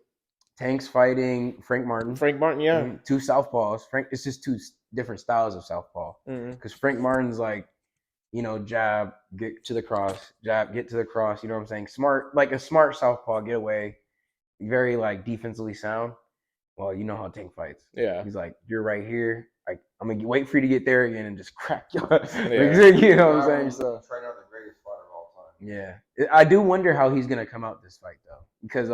Tank's fighting Frank Martin. Yeah. Two southpaws. It's just two different styles of southpaw. Because Frank Martin's like, jab, get to the cross, jab, get to the cross. You know what I'm saying? Smart, like a smart southpaw, get away. Very like defensively sound. Well, you know how Tank fights. Yeah. He's like, you're right here. Like, I'm gonna wait for you to get there again and just crack you. Yeah. You know what I'm saying? So. Trainer of the greatest fighter of all time. Yeah, I do wonder how he's gonna come out this fight though, because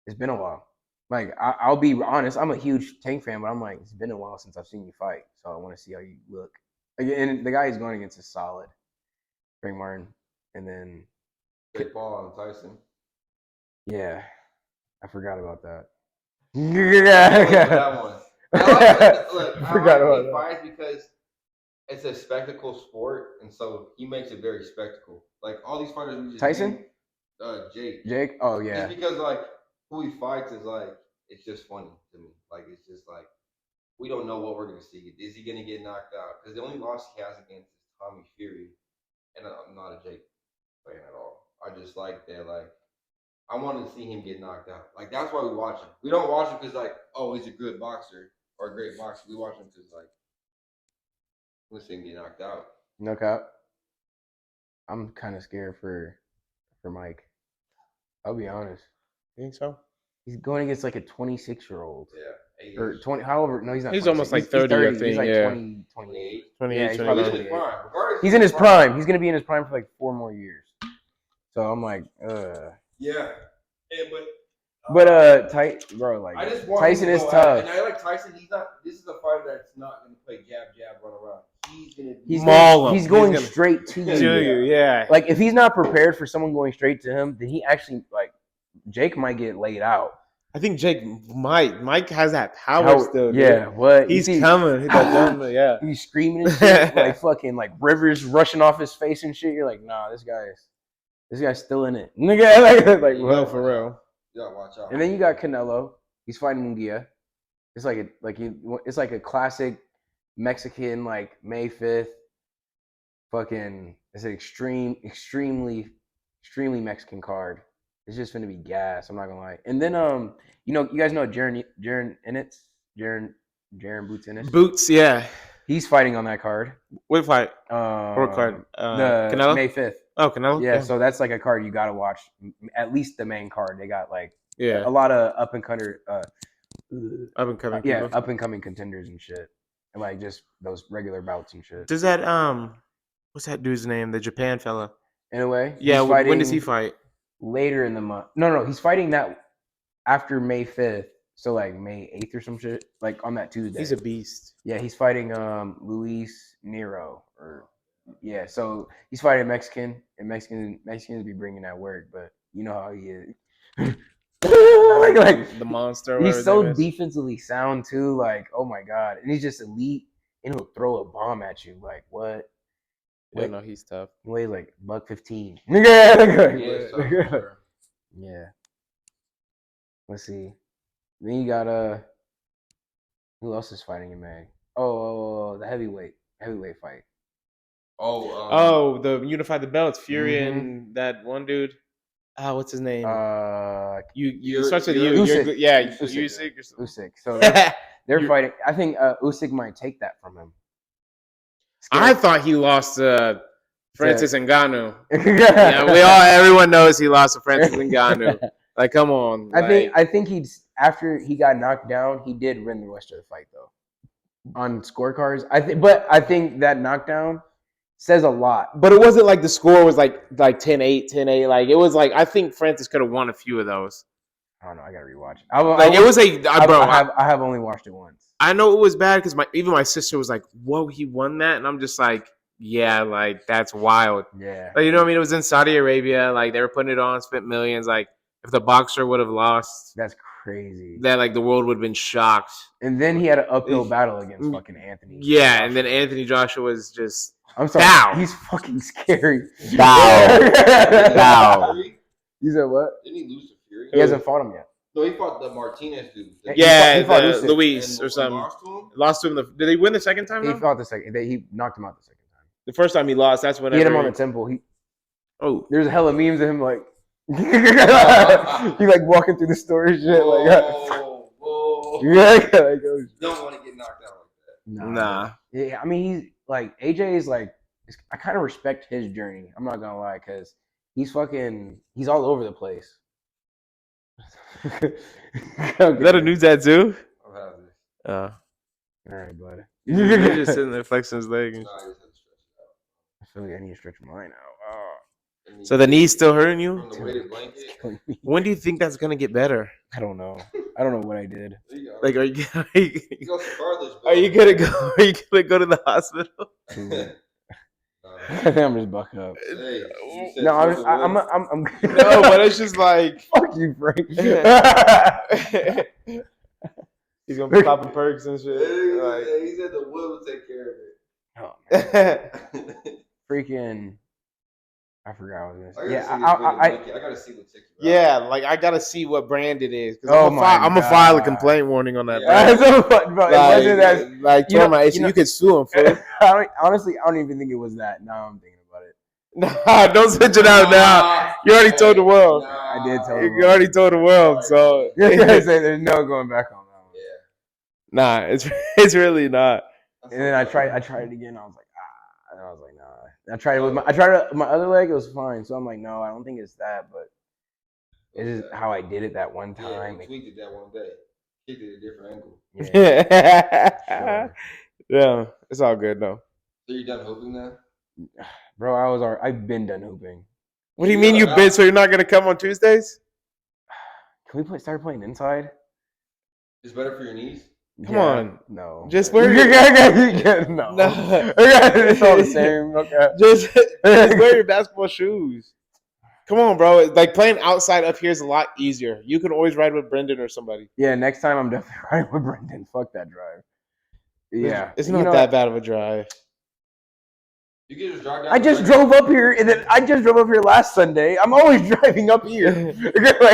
it's been a while. Like I'll be honest, I'm a huge Tank fan, but I'm like, it's been a while since I've seen you fight, so I want to see how you look. And the guy he's going against is solid, Frank Martin, and then Jake Paul and Tyson. Yeah, I forgot about that. That one. I forgot about that. Fights because it's a spectacle sport, and so he makes it very spectacle. Like all these fighters, we just Tyson, Jake. Jake. Oh yeah. Just because like who he fights is like it's just funny to me. Like it's just like we don't know what we're gonna see. Is he gonna get knocked out? Because the only loss he has against is Tommy Fury, and I'm not a Jake fan at all. I just like that. Like I wanted to see him get knocked out. Like that's why we watch him. We don't watch him because like he's a good boxer or a great boxer. We watch him because like let's see him get knocked out. Knockout. I'm kind of scared for Mike. I'll be honest. You think so? He's going against like a 26-year-old. Yeah. Or 20. However, no, he's not. He's 26. almost like 30. I think. He's like yeah. 20, 28. 28. Yeah, he's 29. probably He's in his prime. He's in his prime. He's gonna be in his prime for like 4 more years. So I'm like, Yeah, But bro, like I just want Tyson him to is go tough. out. And I like Tyson. This is a fighter that's not going to play jab, run around. He's going to maul him. He's going gonna straight to you. Yeah. Like if he's not prepared for someone going straight to him, then he actually like Jake might get laid out. I think Jake might. Mike has that power still. Dude. Yeah, what? He's coming. Yeah. He's screaming and shit, like fucking like rivers rushing off his face and shit. You're like, nah, this guy's still in it. Nigga, like well, for real. You gotta watch out. And then you got Canelo. He's fighting Munguia. It's like a classic Mexican like May 5th. Fucking, it's an extremely Mexican card. it's just gonna be gas. I'm not gonna lie. And then you guys know Jaron Ennis, Jaron Boots Ennis. Boots, yeah. He's fighting on that card. What fight? What card? The Canelo? May 5th. Oh, Canelo. Yeah, so that's like a card you gotta watch. At least the main card. They got like a lot of up and coming contenders and shit, and like just those regular bouts and shit. Does that what's that dude's name? The Japan fella. In a way, yeah. When does he fight? Later in the month. No, he's fighting that after May 5th. So like May 8th or some shit, like on that Tuesday. He's a beast. Yeah, he's fighting Luis Nero so he's fighting a Mexican, and Mexicans be bringing that work, but you know how he is. like the monster. He's so defensively sound too. Like, oh my god, and he's just elite, and he'll throw a bomb at you. Like what? Yeah, no, he's tough. He weighs like $115. Yeah. Let's see. Then you got who else is fighting in May? Oh, the heavyweight fight. The unify the belts, Fury and that one dude. What's his name? You starts with you. Usyk. So they're fighting. I think Usyk might take that from him. I thought he lost to Francis Ngannou. Everyone knows he lost to Francis Ngannou. Like, come on. I think after he got knocked down, he did win the rest of the fight though. On scorecards, I think that knockdown says a lot. But it wasn't like the score was like 10-8, 10-8. Like it was like I think Francis could have won a few of those. I don't know. I gotta rewatch it. I have only watched it once. I know it was bad because even my sister was like, "Whoa, he won that," and I'm just like, "Yeah, like that's wild." Yeah. Like, you know what I mean? It was in Saudi Arabia. Like they were putting it on, spent millions. Like if the boxer would have lost, that's crazy. That like the world would have been shocked. And then he had an uphill battle against fucking Anthony. Yeah, Joshua. And then Anthony Joshua was just. I'm sorry. Bow. He's fucking scary. Bow. You said what? Didn't he lose to Fury? He hasn't fought him yet. No, he fought the Martinez dude. He fought Luis or something. Lost to him. Did they win the second time? He fought the second. He knocked him out the second time. The first time he lost, that's when he hit him on the temple. There's a hella memes of him like he like walking through the store and shit. Whoa. Don't want to get knocked out like that. Nah. Yeah, I mean he's like AJ is like I kind of respect his journey. I'm not gonna lie because he's all over the place. Is that a new tattoo? All right, buddy. You're just sitting there flexing his leg. I feel like I need to stretch mine out. So the knee's still hurting you? From the weighted blanket? When do you think that's gonna get better? I don't know. I don't know what I did. Like, are you gonna go to the hospital? I think I'm just buck up. Hey, no, I'm no, but it's just like fuck you, Frank. He's gonna be popping perks and shit. He said the wood will take care of it. Oh, freaking. I forgot what it was. I gotta see what ticket. Yeah, like I gotta see what brand it is. I'm gonna file a complaint warning on that. You could sue him. Honestly, I don't even think it was that. Now I'm thinking about it. Nah, don't switch it out now. You already told the world. I did tell you already told the world. So there's no going back on that one. Yeah. Nah, it's really not. And then I tried it again. I was like, and I was like, nah. I tried it with my other leg. It was fine. So I'm like, no, I don't think it's that, but it is how I did it that one time. Yeah, tweaked it that one day. Kicked it a different angle. Yeah. Yeah, it's all good though. So you're done hooping now? Bro, I've been done hooping. What do you mean you've been? So you're not gonna come on Tuesdays? Can we start playing inside? It's better for your knees. Come on, no. Just wear no. It's all the same. Okay. Just wear your basketball shoes. Come on, bro. Like playing outside up here is a lot easier. You can always ride with Brendan or somebody. Yeah, next time I'm definitely riding with Brendan. Fuck that drive. Yeah, it's not that bad of a drive. You can just drive down. I just drove up here, and then I just drove up here last Sunday. I'm always driving up here.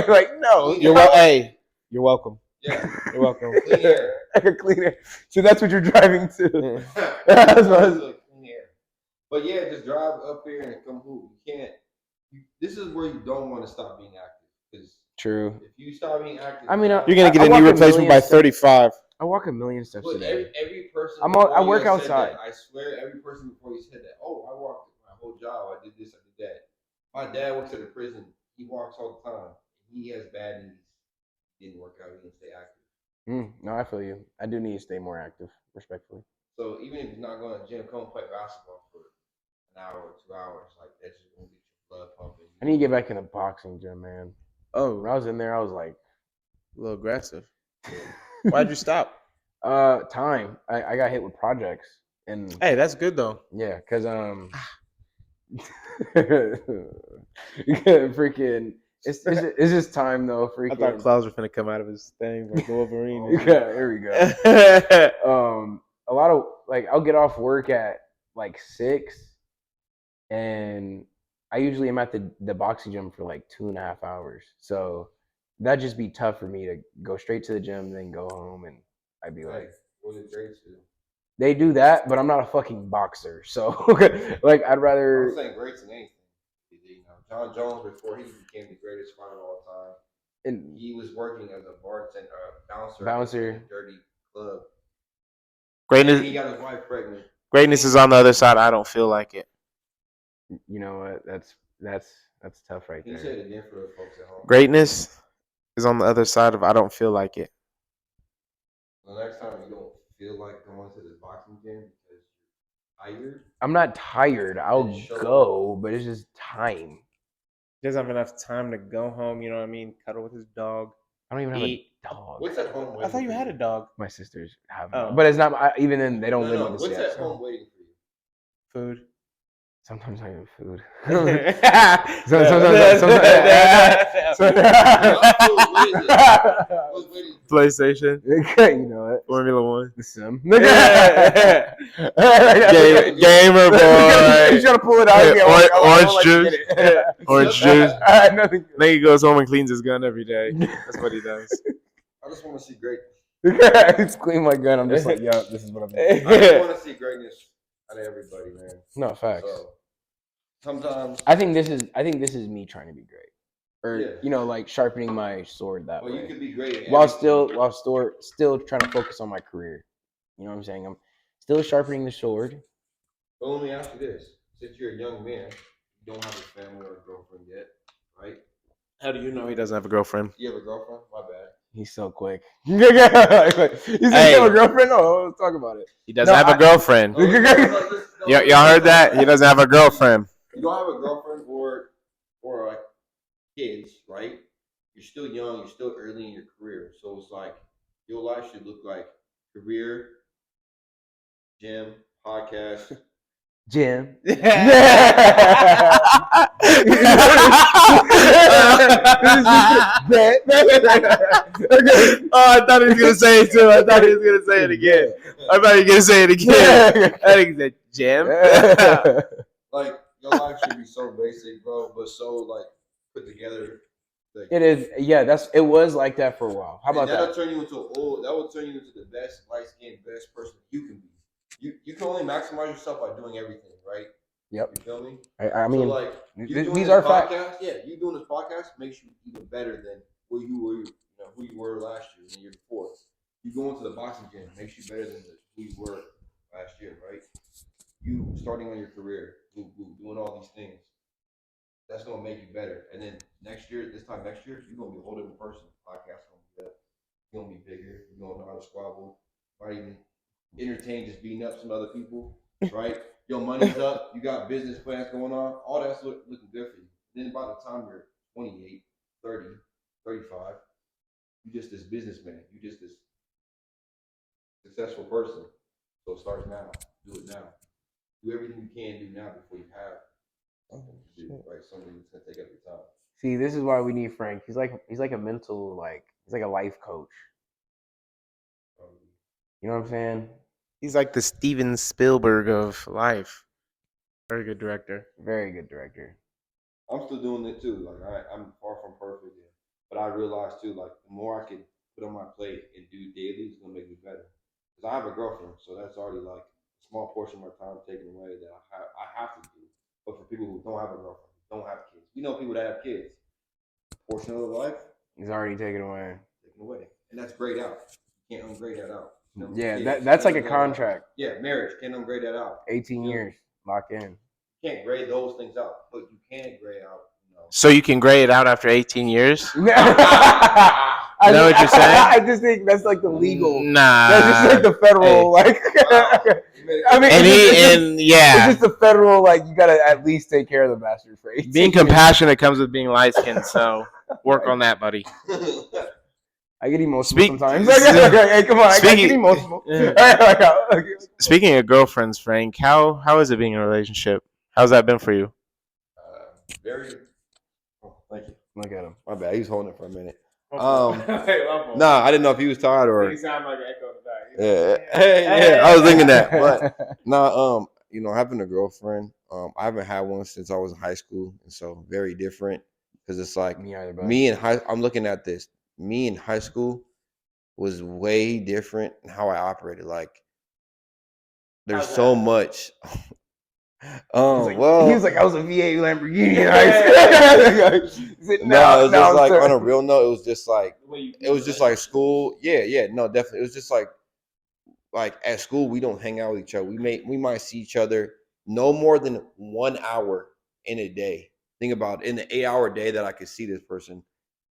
like no. Hey, you're welcome. Yeah, you're welcome. Clean air. Clean air. So that's what you're driving to. That's what I was like, clean air. But yeah, just drive up here and come hoop. You can't. This is where you don't want to stop being active. True. If you stop being active, I mean, you're gonna get a knee replacement by 35. I walk a million steps a day. Every person. I work outside. I swear, every person before you said that. Oh, I walked my whole job. I did this. I did that. My dad works at a prison. He walks all the time. He has bad knees. He didn't work out. He didn't stay active. No, I feel you. I do need to stay more active, respectfully. So even if you're not going to the gym, come play basketball for an hour or 2 hours. Like that's just gonna get your blood pumping. I need to get back in the boxing gym, man. Oh, when I was in there, I was like a little aggressive. Why'd you stop? Time. I got hit with projects, and hey, that's good though. Yeah, because freaking. It's just time though. Freaking. I thought clouds were gonna come out of his thing like Wolverine. Yeah, here we go. A lot of I'll get off work at 6, and I usually am at the boxing gym for 2.5 hours. So that'd just be tough for me to go straight to the gym, then go home, and I'd be like, what did Grace do? They do that, but I'm not a fucking boxer. So I'd rather. I'm saying greats in anything. You know, John Jones, before he became the greatest fighter of all time, and he was working as a bartender, bouncer in a dirty club. Greatness. And he got his wife pregnant. Greatness is on the other side. I don't feel like it. You know what? That's tough right there. You say it again for the folks at home. Greatness is on the other side of I don't feel like it. The next time you don't feel like going to the boxing gym because you're tired. I'm not tired. I'll go, but it's just time. He doesn't have enough time to go home. You know what I mean? Cuddle with his dog. I don't even have a dog. What's at home? I thought you had a dog. My sisters have, but it's not. Even then, they don't live with us yet. What's at home waiting for you? Food. Sometimes not even food. PlayStation. You know it. Formula One. The Sim. Gamer boy. He's trying to pull it out. Orange juice. Orange juice. Then he goes home and cleans his gun every day. That's what he does. I just want to see greatness. It's clean my gun. I'm just like, yeah, this is what I'm doing. I just want to see greatness out of everybody, man. No facts. So, sometimes I think this is me trying to be great, or sharpening my sword that way. Well, you could be great while still trying to focus on my career. You know what I'm saying? I'm still sharpening the sword. But let me ask you this: since you're a young man, you don't have a family or a girlfriend yet, right? How do you know he doesn't have a girlfriend? You have a girlfriend? My bad. He's so quick. He said you have a girlfriend? No, let's talk about it. He doesn't have a girlfriend. Y'all heard that? He doesn't have a girlfriend. You don't have a girlfriend or kids, right? You're still young. You're still early in your career. So it's like your life should look like career, gym, podcast. Gym. Oh, I thought he was gonna say it too. I thought he was gonna say it again. I thought he was gonna say it again. I think he said gym. Like your life should be so basic, bro, but so put together. It is, yeah. It was like that for a while. How about that? That will turn you into the best light-skinned, best person you can be. You can only maximize yourself by doing everything, right? Yep. You feel me? I mean, these are facts. Yeah, you doing this podcast makes you even better than who you were last year and the year before. You going to the boxing gym makes you better than who you were last year, right? You starting on your career, doing all these things. That's gonna make you better. And then this time next year, you're gonna be a whole different person. Podcast gonna be better. You're gonna be bigger. You're gonna know how to squabble. Might even entertain just beating up some other people, right? Your money's up. You got business plans going on. All that's looking good for you. Then by the time you're 28, 30, 35, you're just this businessman. You're just this successful person. So it starts now. Do it now. Do everything you can do now before you have. Right, something that's gonna take up your time. See, this is why we need Frank. He's like a mental, he's like a life coach. You know what I'm saying? He's like the Steven Spielberg of life. Very good director. Very good director. I'm still doing it too. I'm far from perfect yet, but I realize too, the more I can put on my plate and do daily, it's gonna make me better. Because I have a girlfriend, so that's already a small portion of my time taken away that I have to do. But for people who don't have a girlfriend, don't have kids, we know people that have kids. portion of the life is already taken away. And that's grayed out. You can't ungrade that out. Yeah, that's like a contract. Yeah, marriage, can't ungrade that out. 18 years, locked in. You can't grade those things out, but you can grade out. So you can grade it out after 18 years? I know what you're saying? I just think that's like the legal. Nah. That's just like the federal, like. I mean, yeah. It's just the federal, like, you gotta at least take care of the bastard for 18 Being compassionate comes with being light skinned, so work on that, buddy. I get emotional sometimes. Hey, come on, I get emotional. Speaking of girlfriends, Frank, how is it being in a relationship? How's that been for you? Very. Oh, thank you. Look at him. My bad. He was holding it for a minute. Nah, I didn't know if he was tired or. You sound like an echo to that. Yeah, I was thinking that, but having a girlfriend, I haven't had one since I was in high school, and so very different because it's like I'm looking at this. Me in high school was way different in how I operated. Like, there's so much. He was like, I was a V8 Lamborghini in high school. No, it was just like on a real note. It was just like school. Yeah, no, definitely. It was just like at school we don't hang out with each other. We might see each other no more than 1 hour in a day. Think about it. In the 8-hour day that I could see this person,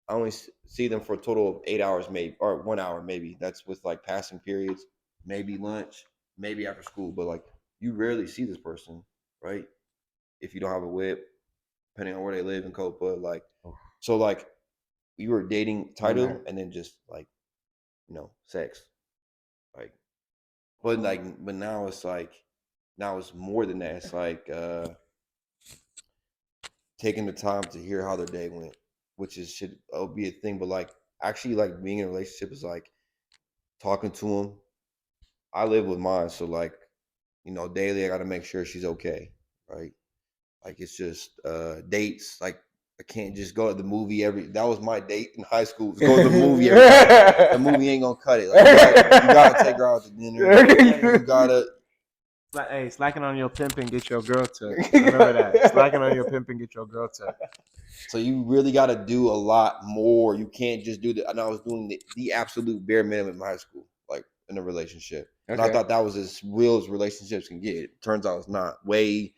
I only see them for a total of 8 hours, maybe, or 1 hour, maybe. That's with like passing periods, maybe lunch, maybe after school. But like, you rarely see this person, right? If you don't have a whip, depending on where they live in Copa, like, so like, we were dating title and then just like, sex, like, but now it's like, now it's more than that. It's like taking the time to hear how their day went, which should be a thing. But like, actually, like, being in a relationship is like talking to them. I live with mine, so like, daily I got to make sure she's okay, right? Like, it's just dates. Like, I can't just go to the movie that was my date in high school. Go to the movie every time. The movie ain't gonna cut it. Like, you gotta take her out to dinner. You gotta. Hey, slacking on your pimp and get your girl to. Remember that. Slacking on your pimp and get your girl to. So you really got to do a lot more. You can't just do that. And I was doing the absolute bare minimum in high school, like in a relationship. Okay. And I thought that was as real as relationships can get. It turns out it's not. Way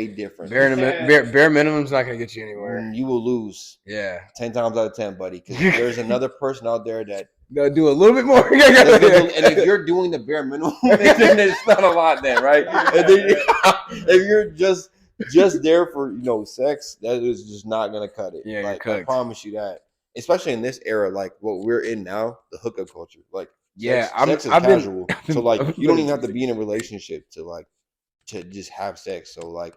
different. Bare minimum's not going to get you anywhere. You will lose. Yeah. 10 times out of 10, buddy. Because there's another person out there that they'll do a little bit more. And if you're doing the bare minimum, then it's not a lot then, right? If you're just there for sex, that is just not gonna cut it. Yeah, like, I promise you that. Especially in this era, like what we're in now, the hookup culture. Like, sex is casual. So like, you don't even have to be in a relationship to just have sex. So like,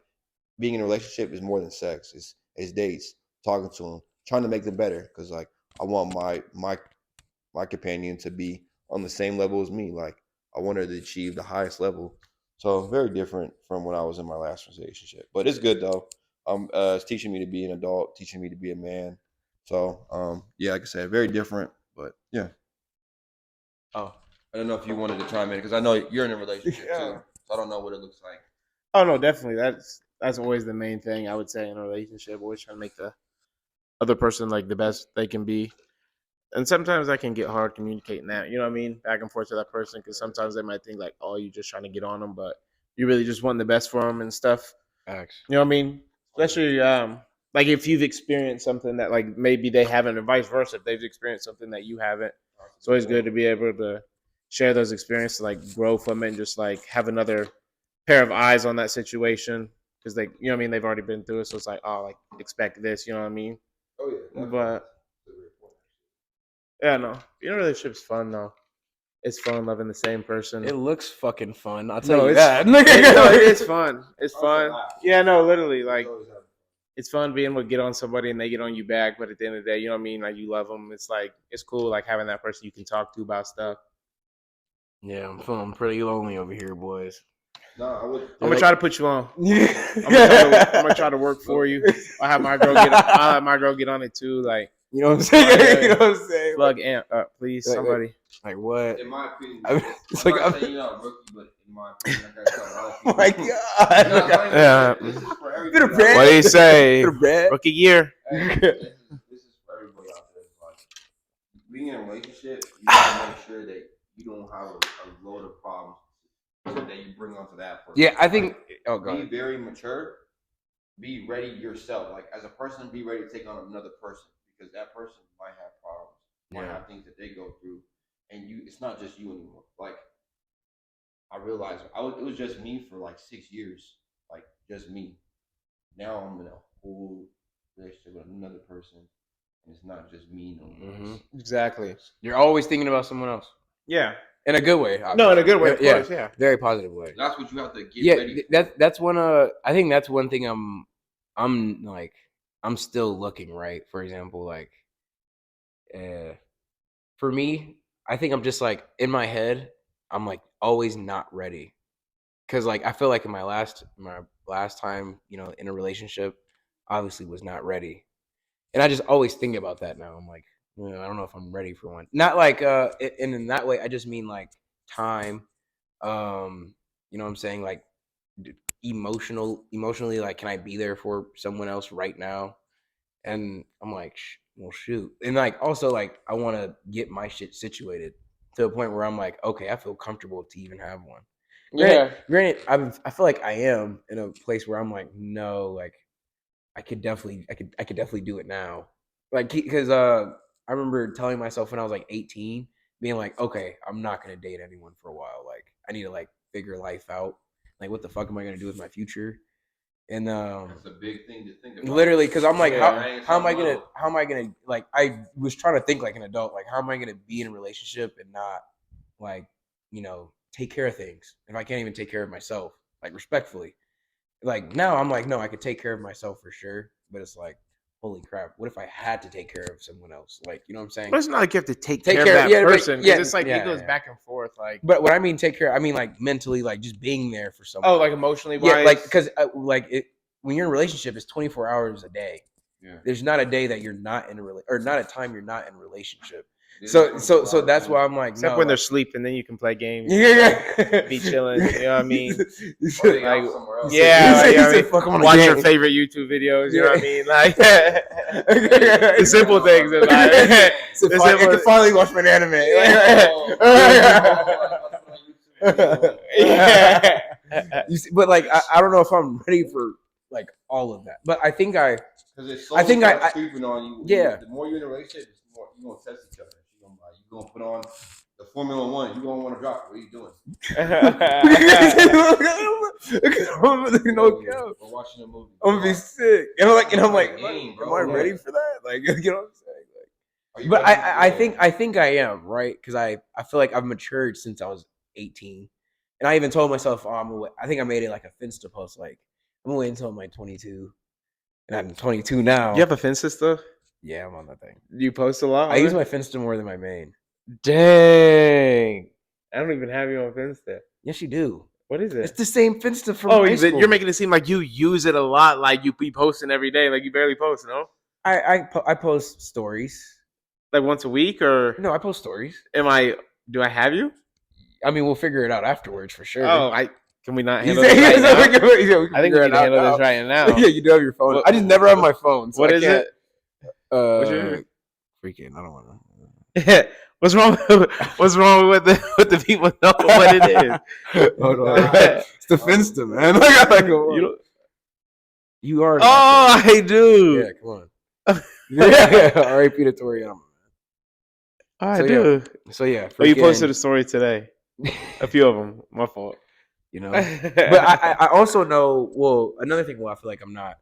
being in a relationship is more than sex. It's dates, talking to them, trying to make them better. Because like, I want my companion to be on the same level as me. Like, I want her to achieve the highest level. So very different from when I was in my last relationship. But it's good though. It's teaching me to be an adult, teaching me to be a man. So like I said, very different. But yeah. Oh, I don't know if you wanted to chime in because I know you're in a relationship too. So I don't know what it looks like. Oh no, definitely. That's always the main thing I would say in a relationship. Always trying to make the other person like the best they can be. And sometimes that can get hard communicating that, you know what I mean? Back and forth to that person, because sometimes they might think like, oh, you're just trying to get on them, but you really just want the best for them and stuff. Thanks. You know what I mean? Especially like if you've experienced something that like maybe they haven't, and vice versa, if they've experienced something that you haven't. It's always good to be able to share those experiences, like grow from it and just like have another pair of eyes on that situation. Because they, you know what I mean? They've already been through it. So it's like, oh, like expect this, you know what I mean? Oh, yeah. Definitely. But yeah, no. Being in a relationship's fun though. It's fun loving the same person. It looks fucking fun. I'll tell you that. It's fun. It's fun. Yeah, no, literally, like, it's fun being able to get on somebody and they get on you back. But at the end of the day, you know what I mean? Like, you love them. It's like, it's cool, like having that person you can talk to about stuff. Yeah, I'm feeling pretty lonely over here, boys. No, I'm gonna try to put you on. I'm gonna try to work for you. I'll have my girl get on it too. Like, you know what I'm saying? You know what I'm saying? Plug Ant up, please, somebody. Like what? In my opinion, it's like I'm saying you're not a rookie, but in my opinion, I gotta tell a lot of oh people. my god! Yeah. This is for Bit of everybody. bread. What do you say? Bit of bread. Rookie year. This is for being in a relationship, you gotta make sure that you don't have a load of problems that you bring onto that person. Yeah, I think. Be very mature. Be ready yourself. Like as a person, be ready to take on another person because that person might have problems, might have things that they go through, and it's not just you anymore. Like I realized it was just me for like 6 years, like just me. Now I'm in a whole relationship with another person, and it's not just me no more. Mm-hmm. Exactly. You're always thinking about someone else. Yeah. In a good way. Obviously. No, in a good way, of course, yeah. Very positive way. That's what you have to get ready for. That's one I think that's one thing I'm like I'm still looking, right? For example, like for me, I think I'm just like in my head, I'm like always not ready. Cause like I feel like in my last time, in a relationship, obviously was not ready. And I just always think about that now. I'm like, I don't know if I'm ready for one. Not like and in that way, I just mean like time. You know what I'm saying? Like emotionally, like can I be there for someone else right now? And I'm like, well, shoot. And like also like I want to get my shit situated to a point where I'm like, okay, I feel comfortable to even have one. Granted, I feel like I am in a place where I'm like, no, like I could definitely do it now. Like because I remember telling myself when I was like 18, being like, okay, I'm not gonna date anyone for a while. Like I need to like figure life out. Like what the fuck am I gonna do with my future? And that's a big thing to think about. Literally, because I'm like, how am I gonna like? I was trying to think like an adult. Like, how am I gonna be in a relationship and not like, take care of things if I can't even take care of myself? Like, respectfully. Like now, I'm like, no, I could take care of myself for sure. But it's like, holy crap, what if I had to take care of someone else? Like, you know what I'm saying? But it's not like you have to take care of that person. Yeah, it's like it goes back and forth. Like, but what I mean, take care. I mean, like mentally, like just being there for someone. Oh, like emotionally. Yeah, like because when you're in a relationship, it's 24 hours a day. Yeah. There's not a day that you're not in or not a time you're not in a relationship. So that's why I'm like, except no, when they're sleeping, then you can play games. Yeah, be chilling. You know what I mean? Like, watch your favorite YouTube videos. You know what I mean? Like the simple things. Like, I can finally watch my anime. You see, but like I don't know if I'm ready for like all of that. But I think because I think I creeping on you. Yeah. The more you're in a relationship, the more you're gonna test each other. You're gonna put on the Formula One. You're gonna want to drop. What are you doing? No joke. We're watching a movie. I'm gonna be sick. And I'm like, am I ready for that? Like, you know what I'm saying? Like, but I think I am, right? Because I feel like I've matured since I was 18. And I even told myself, I think I made it like a Finsta post, like, I'm gonna wait until I'm like 22. And I'm 22 now. You have a Finsta stuff? Yeah, I'm on that thing. You post a lot? I use my Finsta more than my main. Dang. I don't even have you on Finsta. Yes, you do. What is it? It's the same Finsta from high school. You're making it seem like you use it a lot, like you be posting every day, like you barely post, no? I post stories. Like once a week or? No, I post stories. Do I have you? I mean, we'll figure it out afterwards for sure. Oh, can we not handle this right now? I think we can handle this right now. Yeah, you do have your phone. I just never have my phone. So what is it? Freaking, I don't want to. What's wrong with the people know what it is? Hold on. It's the Finsta, man. You are. Oh, I do. Yeah, come on. Yeah, R.I.P. to Toriano. I do. So yeah. You posted a story today. A few of them. My fault. But I also know. Well, another thing. Well, I feel like I'm not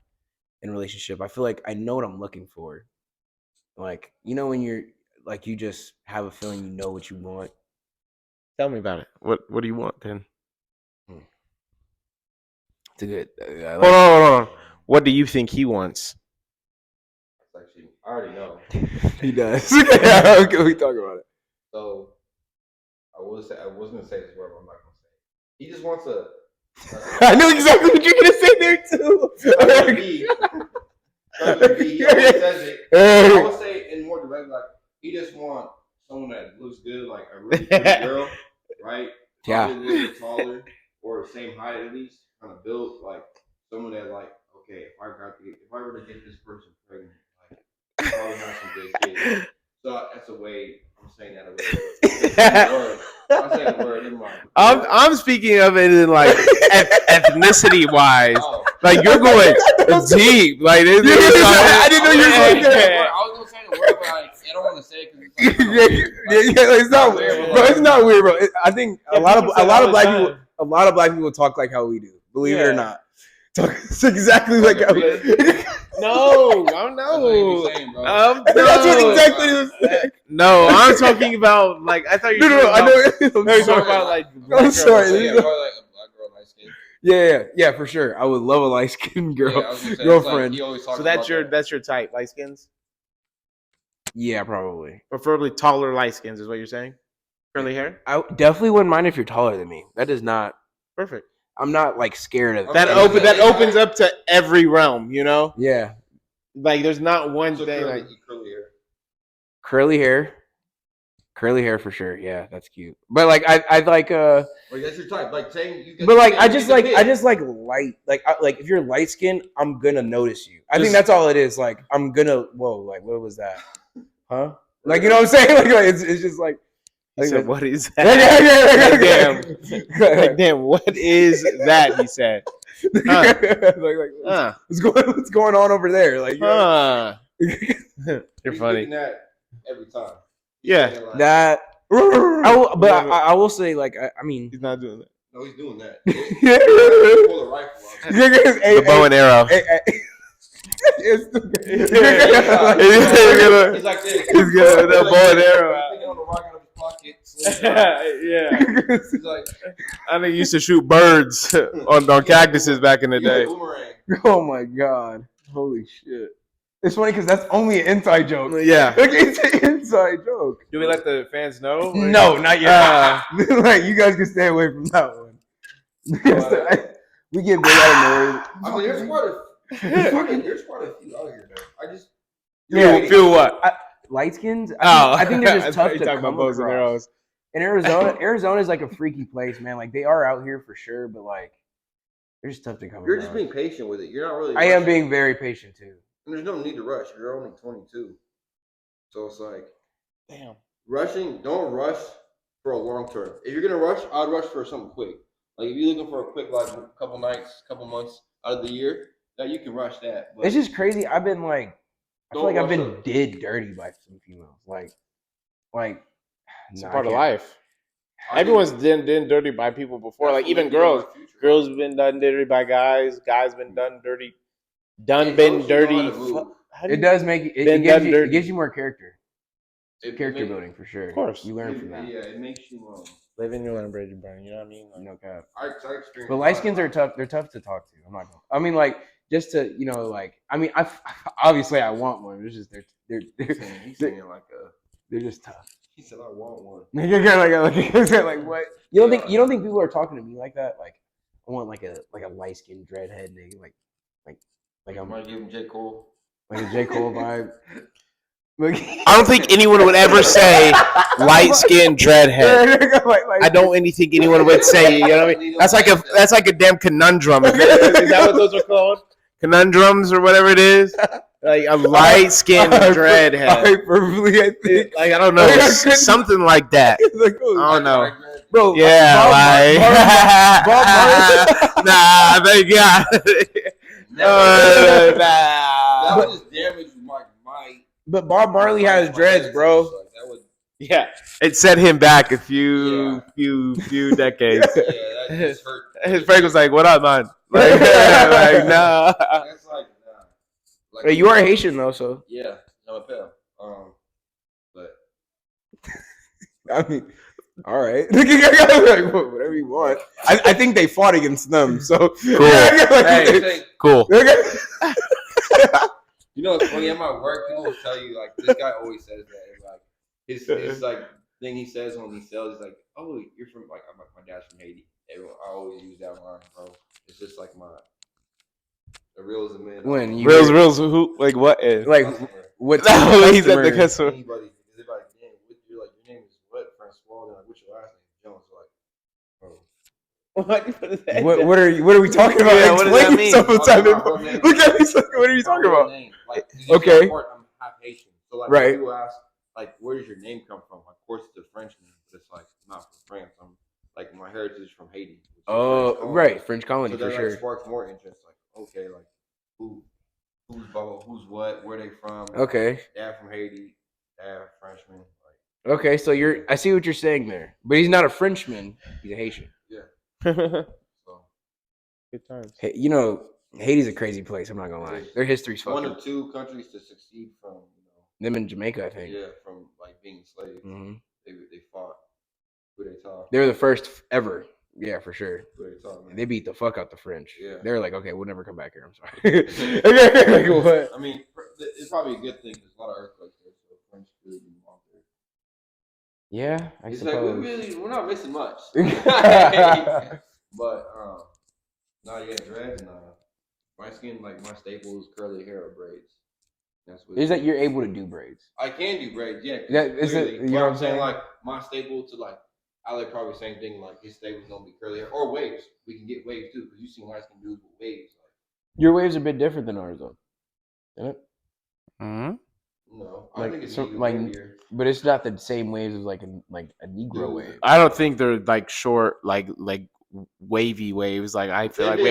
in a relationship. I feel like I know what I'm looking for. Like, when you're like, you just have a feeling you know what you want. Tell me about it. What do you want then? It's a good. Hold on. What do you think he wants? Actually, I already know. He does. Okay, we talk about it. So, I was gonna say this word, but I'm not gonna say it. He just wants a. I know exactly what you're gonna say there too. He always says it. I would say in more direct, like he just wants someone that looks good, like a really pretty girl, right? Yeah. Probably a little bit taller or same height at least, kind of built, like someone that like, okay, if I were to get this person pregnant, like I probably have some good kids. So that's a way I'm saying that word. I'm saying the word in my. I'm speaking of it in like ethnicity wise. Oh. Like you're going deep. Like I didn't know you were going there. I was gonna say the word, but I don't want to say it because it's not weird, bro. It's not weird, bro. I think a lot of black people talk like how we do. Believe it or not, talk exactly like how we do. No, I don't know. That's what exactly it was saying. No, I'm talking about like I thought you were talking about like. I'm sorry. Yeah, probably like a black girl, light skin. Yeah, for sure. I would love a light skinned girl girlfriend. Like, so that's your type, light skins. Yeah, probably. Preferably taller light skins is what you're saying. Curly hair. I definitely wouldn't mind if you're taller than me. That is not perfect. I'm not like scared of that. Opens up to every realm, you know. Yeah. Like there's not one thing like curly hair for sure. Yeah, that's cute. But like I like Like that's your type. Like saying you. But like I just like light. Like if you're light skinned, I'm gonna notice you. I think that's all it is. Like I'm gonna. Whoa. Like what was that? Huh? Like you know what I'm saying? Like it's just like. He said, "What is that?" Damn. Damn. What is that? He said. What's going on over there? Like, you're funny. That every time. Yeah. That. I will say, like, I mean, he's not doing that. No, he's doing that. Pull the rifle out. The bow and arrow. He's like this. He's good with the bow and arrow. Yeah. He's like, I think he used to shoot birds on cactuses back in the day. Oh my god! Holy shit! It's funny because that's only an inside joke. Yeah, it's an inside joke. Do we let the fans know? No, not yet. Like you guys can stay away from that one. We get big out of noise. I mean, there's quite a few out here, though. I just feel what? Light skins? I think they're just tough to come about bows and arrows. In Arizona is like a freaky place, man. Like they are out here for sure, but like they're just tough to come. You're just being patient with it. You're not really. I am being very patient too. And there's no need to rush. You're only 22, so it's like, damn. Rushing. Don't rush for a long term. If you're gonna rush, I'd rush for something quick. Like if you're looking for a quick, like a couple nights, couple months out of the year, that you can rush that. But it's just crazy. I've been like. I feel like I've been did dirty by some females. Like it's a part of life. Everyone's been dirty by people before. Like even girls. Girls have been done dirty by guys. Guys been done dirty. Been dirty. It does make it gives you more character. Character building for sure. Of course. You learn from that. Yeah, it makes you live in your learn, Brady Burn. You know what I mean? Like, no cap. I experienced. But light skins are tough. They're tough to talk to. I'm not gonna. I mean, like. Just to I obviously I want one. It's just they're just tough. He said I want one. like what? You don't think people are talking to me like that? Like I want like a light skinned dreadhead nigga. Like I'm gonna give him J. Cole. Like a J. Cole vibe. I don't think anyone would ever say light skinned dreadhead. I don't think anyone would say. You know what I mean? That's like a damn conundrum. Is that what those are called? Conundrums or whatever it is. Like a light skinned dreadhead. Hyperbole, I think. Like I don't know, something like that. I don't know. Bro, yeah, nah, thank God. That would just damage my. But Bob Marley has dreads, bro. Yeah, it set him back a few decades. Yeah, that just hurt. His friend was like, "What up, man?" Like, nah. That's like, nah. Hey, you are Haitian though, so yeah, I'm a pal. But I mean, all right, like, whatever you want. I think they fought against them, so cool. Cool. You know what's funny? At my work, people will tell you like this guy always says that. Like his like thing he says when he sells is like, "Oh, you're from like I'm like my dad's from Haiti." Everyone, I always use that line, bro. It's just like the real is a man. When you reals who like what is like what? No, he's at the customer. Anybody, is like, damn, you're like your name is what? Francois, and like what's your last name? Jones. Like, What are we talking about? Yeah, what does that mean? Look at me. What are you talking about? Like, okay. I'm half Haitian, so like right. people ask like, where does your name come from? Like, course, it's a Frenchman, but it's like not from France. I'm like my heritage is from Haiti. Oh, right, French colony So for that sure. like sparks more interest. Like, okay, like who's blah, who's what, where they from? Okay. Dad from Haiti, dad Frenchman. Like, okay, so I see what you're saying there, but he's not a Frenchman. He's a Haitian. Yeah. So good times. Hey, you know, Haiti's a crazy place. I'm not gonna lie. Their history's fucking. One of two countries to succeed from them in Jamaica, I think. Yeah, from like being slaves. Mm-hmm. They fought. Who they taught? They were the first ever. Yeah, for sure. Who they taught, man. They beat the fuck out the French. Yeah. They were like, okay, we'll never come back here. I'm sorry. Okay, like, what? I mean, it's probably a good thing because a lot of earthquakes there, so French could be involved there. Yeah, I it's suppose. Like we're not missing much. But no, yeah, dreads and my skin, like my staple is curly hair or braids. That's what is that you're able to do braids? I can do braids, yeah. Is it? You know what I'm saying? Like my staple to like Alec probably same thing. Like his staple is gonna be curly hair or waves. We can get waves too because you seen light skin dudes with waves. Like your waves are a bit different than ours, though. Isn't it? No, like, I think it's like, but it's not the same waves as like a Negro wave. I don't think they're like short, like wavy waves. Like I feel like we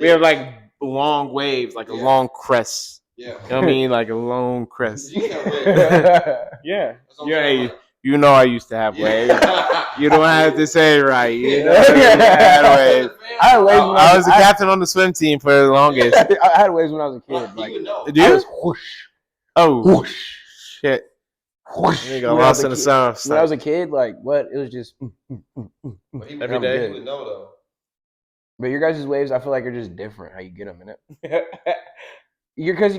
have like long waves, like a long crest. Yeah, you know what I mean, like a long crest. Yeah, yeah. You know, I used to have waves. You don't have to say it right. You know, I had waves. I was a captain on the swim team for the longest. I had waves when I was a kid. Like, I was whoosh. Oh, whoosh. Shit. Whoosh. There you go. Lost in the sun. When I was a kid, like, what? It was just every day. He would know, though. But your guys' waves, I feel like, are just different. How you get them in it. Your guys'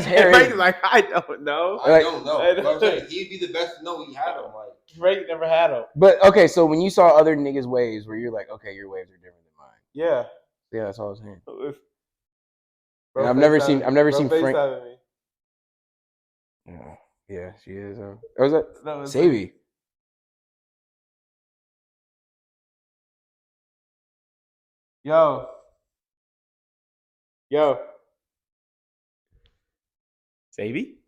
hair is like I don't know. I don't know. I'm saying he'd be the best to know he had them. Like Drake never had them. But okay, so when you saw other niggas' waves, where you're like, okay, your waves are different than mine. Yeah. Yeah, that's all I was saying. Bro, I've never seen Frank. Yeah, she is. Was that Savvy? Yo. Savvy?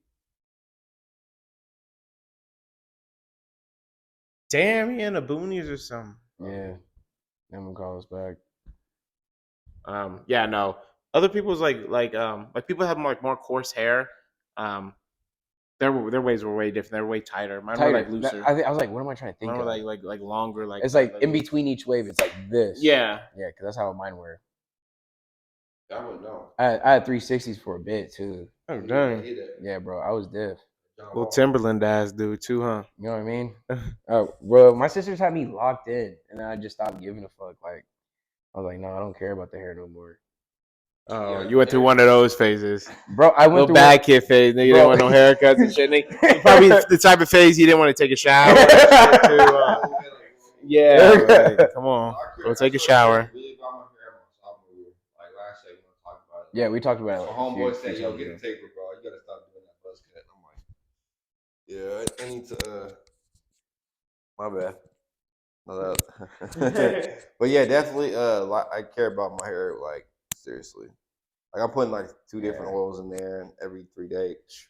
Damn, he in the boonies or something. Yeah. I'm gonna call us back. Yeah, no. Other people's like people have more coarse hair. Their waves were way different. They were way tighter. Mine were like looser. I was like, what am I trying to think? Mine were like longer. Like it's like in between each wave. It's like this. Yeah. Yeah, because that's how mine were. I wouldn't know. I had 360s for a bit too. Oh dang. Yeah, bro, I was diff. Little Timberland ass dude too, huh? You know what I mean? Oh, bro, my sisters had me locked in, and then I just stopped giving a fuck. Like, I was like, no, I don't care about the hair no more. Oh, yeah, you went through one of those phases, bro. I went through bad kid phase. Nigga didn't want no haircuts and shit. Probably the type of phase you didn't want to take a shower. Yeah, like, come on, go take a shower. Yeah, we talked about it. So homeboy said, "Yo, get a taper, bro. You gotta stop doing that buzz cut." I'm like, "Yeah, I need to." My bad. But yeah, definitely. I care about my hair. Like seriously, like I'm putting like 2 different oils in there, and every 3 days,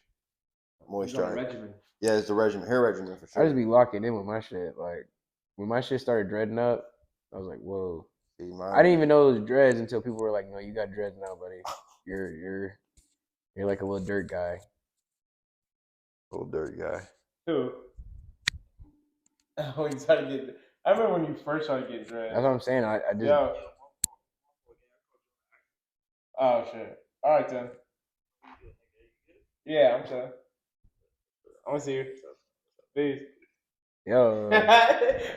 moisturize. Yeah, it's the regimen, hair regimen for sure. I just be locking in with my shit. Like when my shit started dreading up, I was like, whoa. I didn't even know it was dreads until people were like, "No, you got dreads now, buddy. You're like a little dirt guy." Little dirt guy. Who? Oh, you started getting. I remember when you first started getting dreads. That's what I'm saying. I just. Yo. Oh shit! All right then. Yeah, I'm sure. I want to see you. Please. Yo.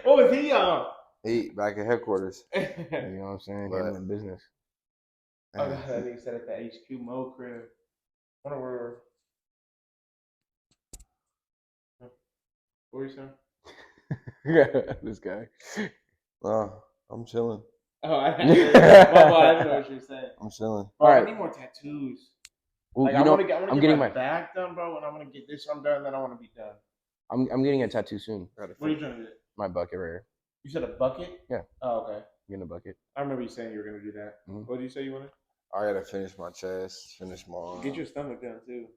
What was he on? He back at headquarters. You know what I'm saying? Getting in business. Oh, that nigga said at the HQ Mo crib. What were you saying? This guy. I'm chilling. Oh, I didn't know what you were saying. I'm chilling. Bro, I need more tattoos. Well, like, you know, I'm getting my back done, bro, and I'm gonna get this one done, then I want to be done. I'm getting a tattoo soon. What are you trying to do? My bucket right here. You said a bucket? Yeah. Oh, okay. Getting a bucket. I remember you saying you were gonna do that. Mm-hmm. What did you say you wanted? I gotta finish my chest, finish my arm. Get your stomach done too.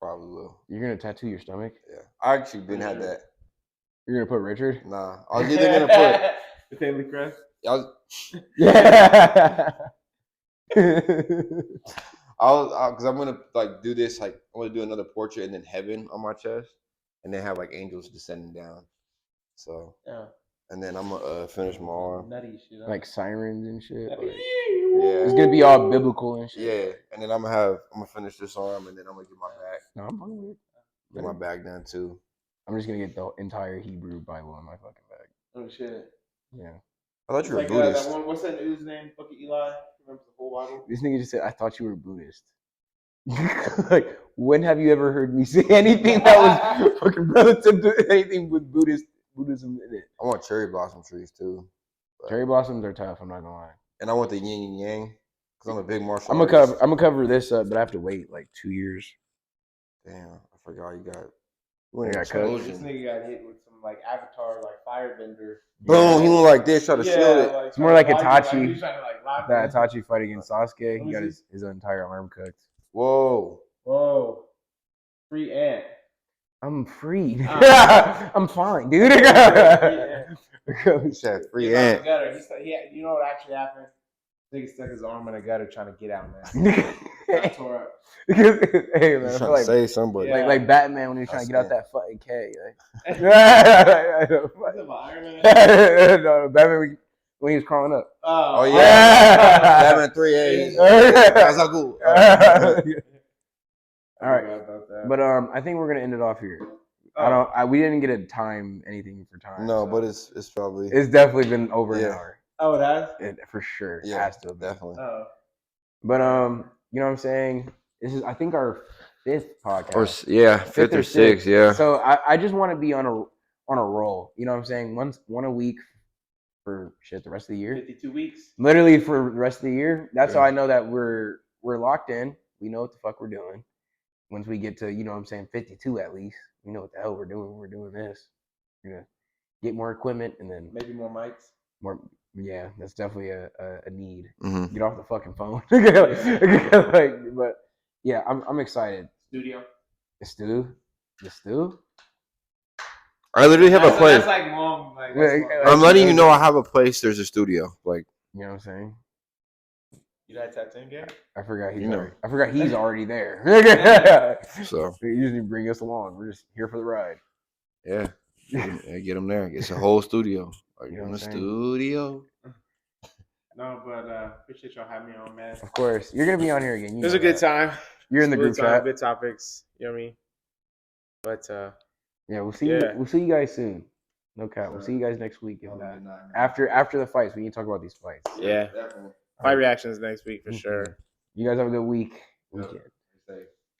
Probably will. You're gonna tattoo your stomach? Yeah. I actually didn't have that. You're gonna put Richard? Nah, I was either gonna put. The family crest. Yeah. Because I'm gonna like do this. Like I'm gonna do another portrait and then heaven on my chest, and then have like angels descending down. So Yeah. and then I'm gonna finish my arm. Nutty shit. Huh? Like sirens and shit. Like, Yeah. it's gonna be all biblical and shit. Yeah, and then I'm gonna finish this arm, and then I'm gonna get my back. No, I'm fine with it. Get my back done too. I'm just gonna get the entire Hebrew Bible on my fucking back. Oh shit. Yeah. I thought you were like Buddhist. that one, what's that dude's name? Fucking Eli. Remember the whole Bible? This nigga just said, I thought you were Buddhist. Like, when have you ever heard me say anything that was fucking relative to anything with Buddhism in it? I want cherry blossom trees too. Cherry blossoms are tough, I'm not gonna lie. And I want the yin and yang. Because I'm a big martial I'm artist. gonna cover this up, but I have to wait like 2 years. Damn, I forgot you got. I got cut. This nigga got hit with some like Avatar like firebender. Boom! He went like this, try to shield it. It's more like Itachi. Itachi. That Itachi fight against Sasuke, he got his entire arm cooked. Whoa! Whoa! Free ant. I'm free. I'm fine, dude. He said free ant. You know what actually happened? Nigga stuck his arm in a gutter trying to get out, man. Got tore up. Hey man, I feel like save somebody. like Batman when he was trying to get out that fucking K. Like. No, Batman when he was crawling up. Oh yeah, Batman 3A. That's how cool. All right, but I think we're gonna end it off here. We didn't get a time anything for time. No, so. but it's probably definitely been over an hour. Oh, it has? For sure. Yeah, it has to definitely. Oh. But you know what I'm saying? This is I think our 5th podcast. Or 5th or 6th. Yeah. So I just want to be on a roll. You know what I'm saying? One a week for the rest of the year. 52 weeks. Literally for the rest of the year. That's how I know that we're locked in. We know what the fuck we're doing. Once we get to, you know what I'm saying, 52 at least, we know what the hell we're doing. We're doing this. We're gonna get more equipment and then maybe more mics. More. Yeah, that's definitely a need. Mm-hmm. Get off the fucking phone. Like, but yeah, I'm excited. Studio. The stew. I literally have a place. That's like long. Like, I'm letting you know I have a place. There's a studio. Like, you know what I'm saying? You that tattoo game? I forgot he's You know. already. I forgot he's already there. So you usually bring us along. We're just here for the ride. yeah, get them there. It's a whole studio. Are you You know in the what I'm saying? studio? No, but appreciate y'all having me on, man. Of course, you're gonna be on here again. It was a good time. You're in the group chat. Good topics. You know what I mean? But yeah, we'll see. We'll see you guys soon. No cap. We'll see you guys next week. After the fights, we need to talk about these fights. yeah, fight reactions next week for sure. You guys have a good week. Weekend.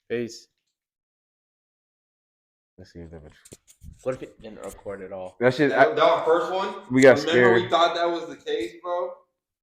Peace. Let's see if that. What if it didn't record at all? That shit. That was first one. We got Remember scared. we thought that was the case, bro?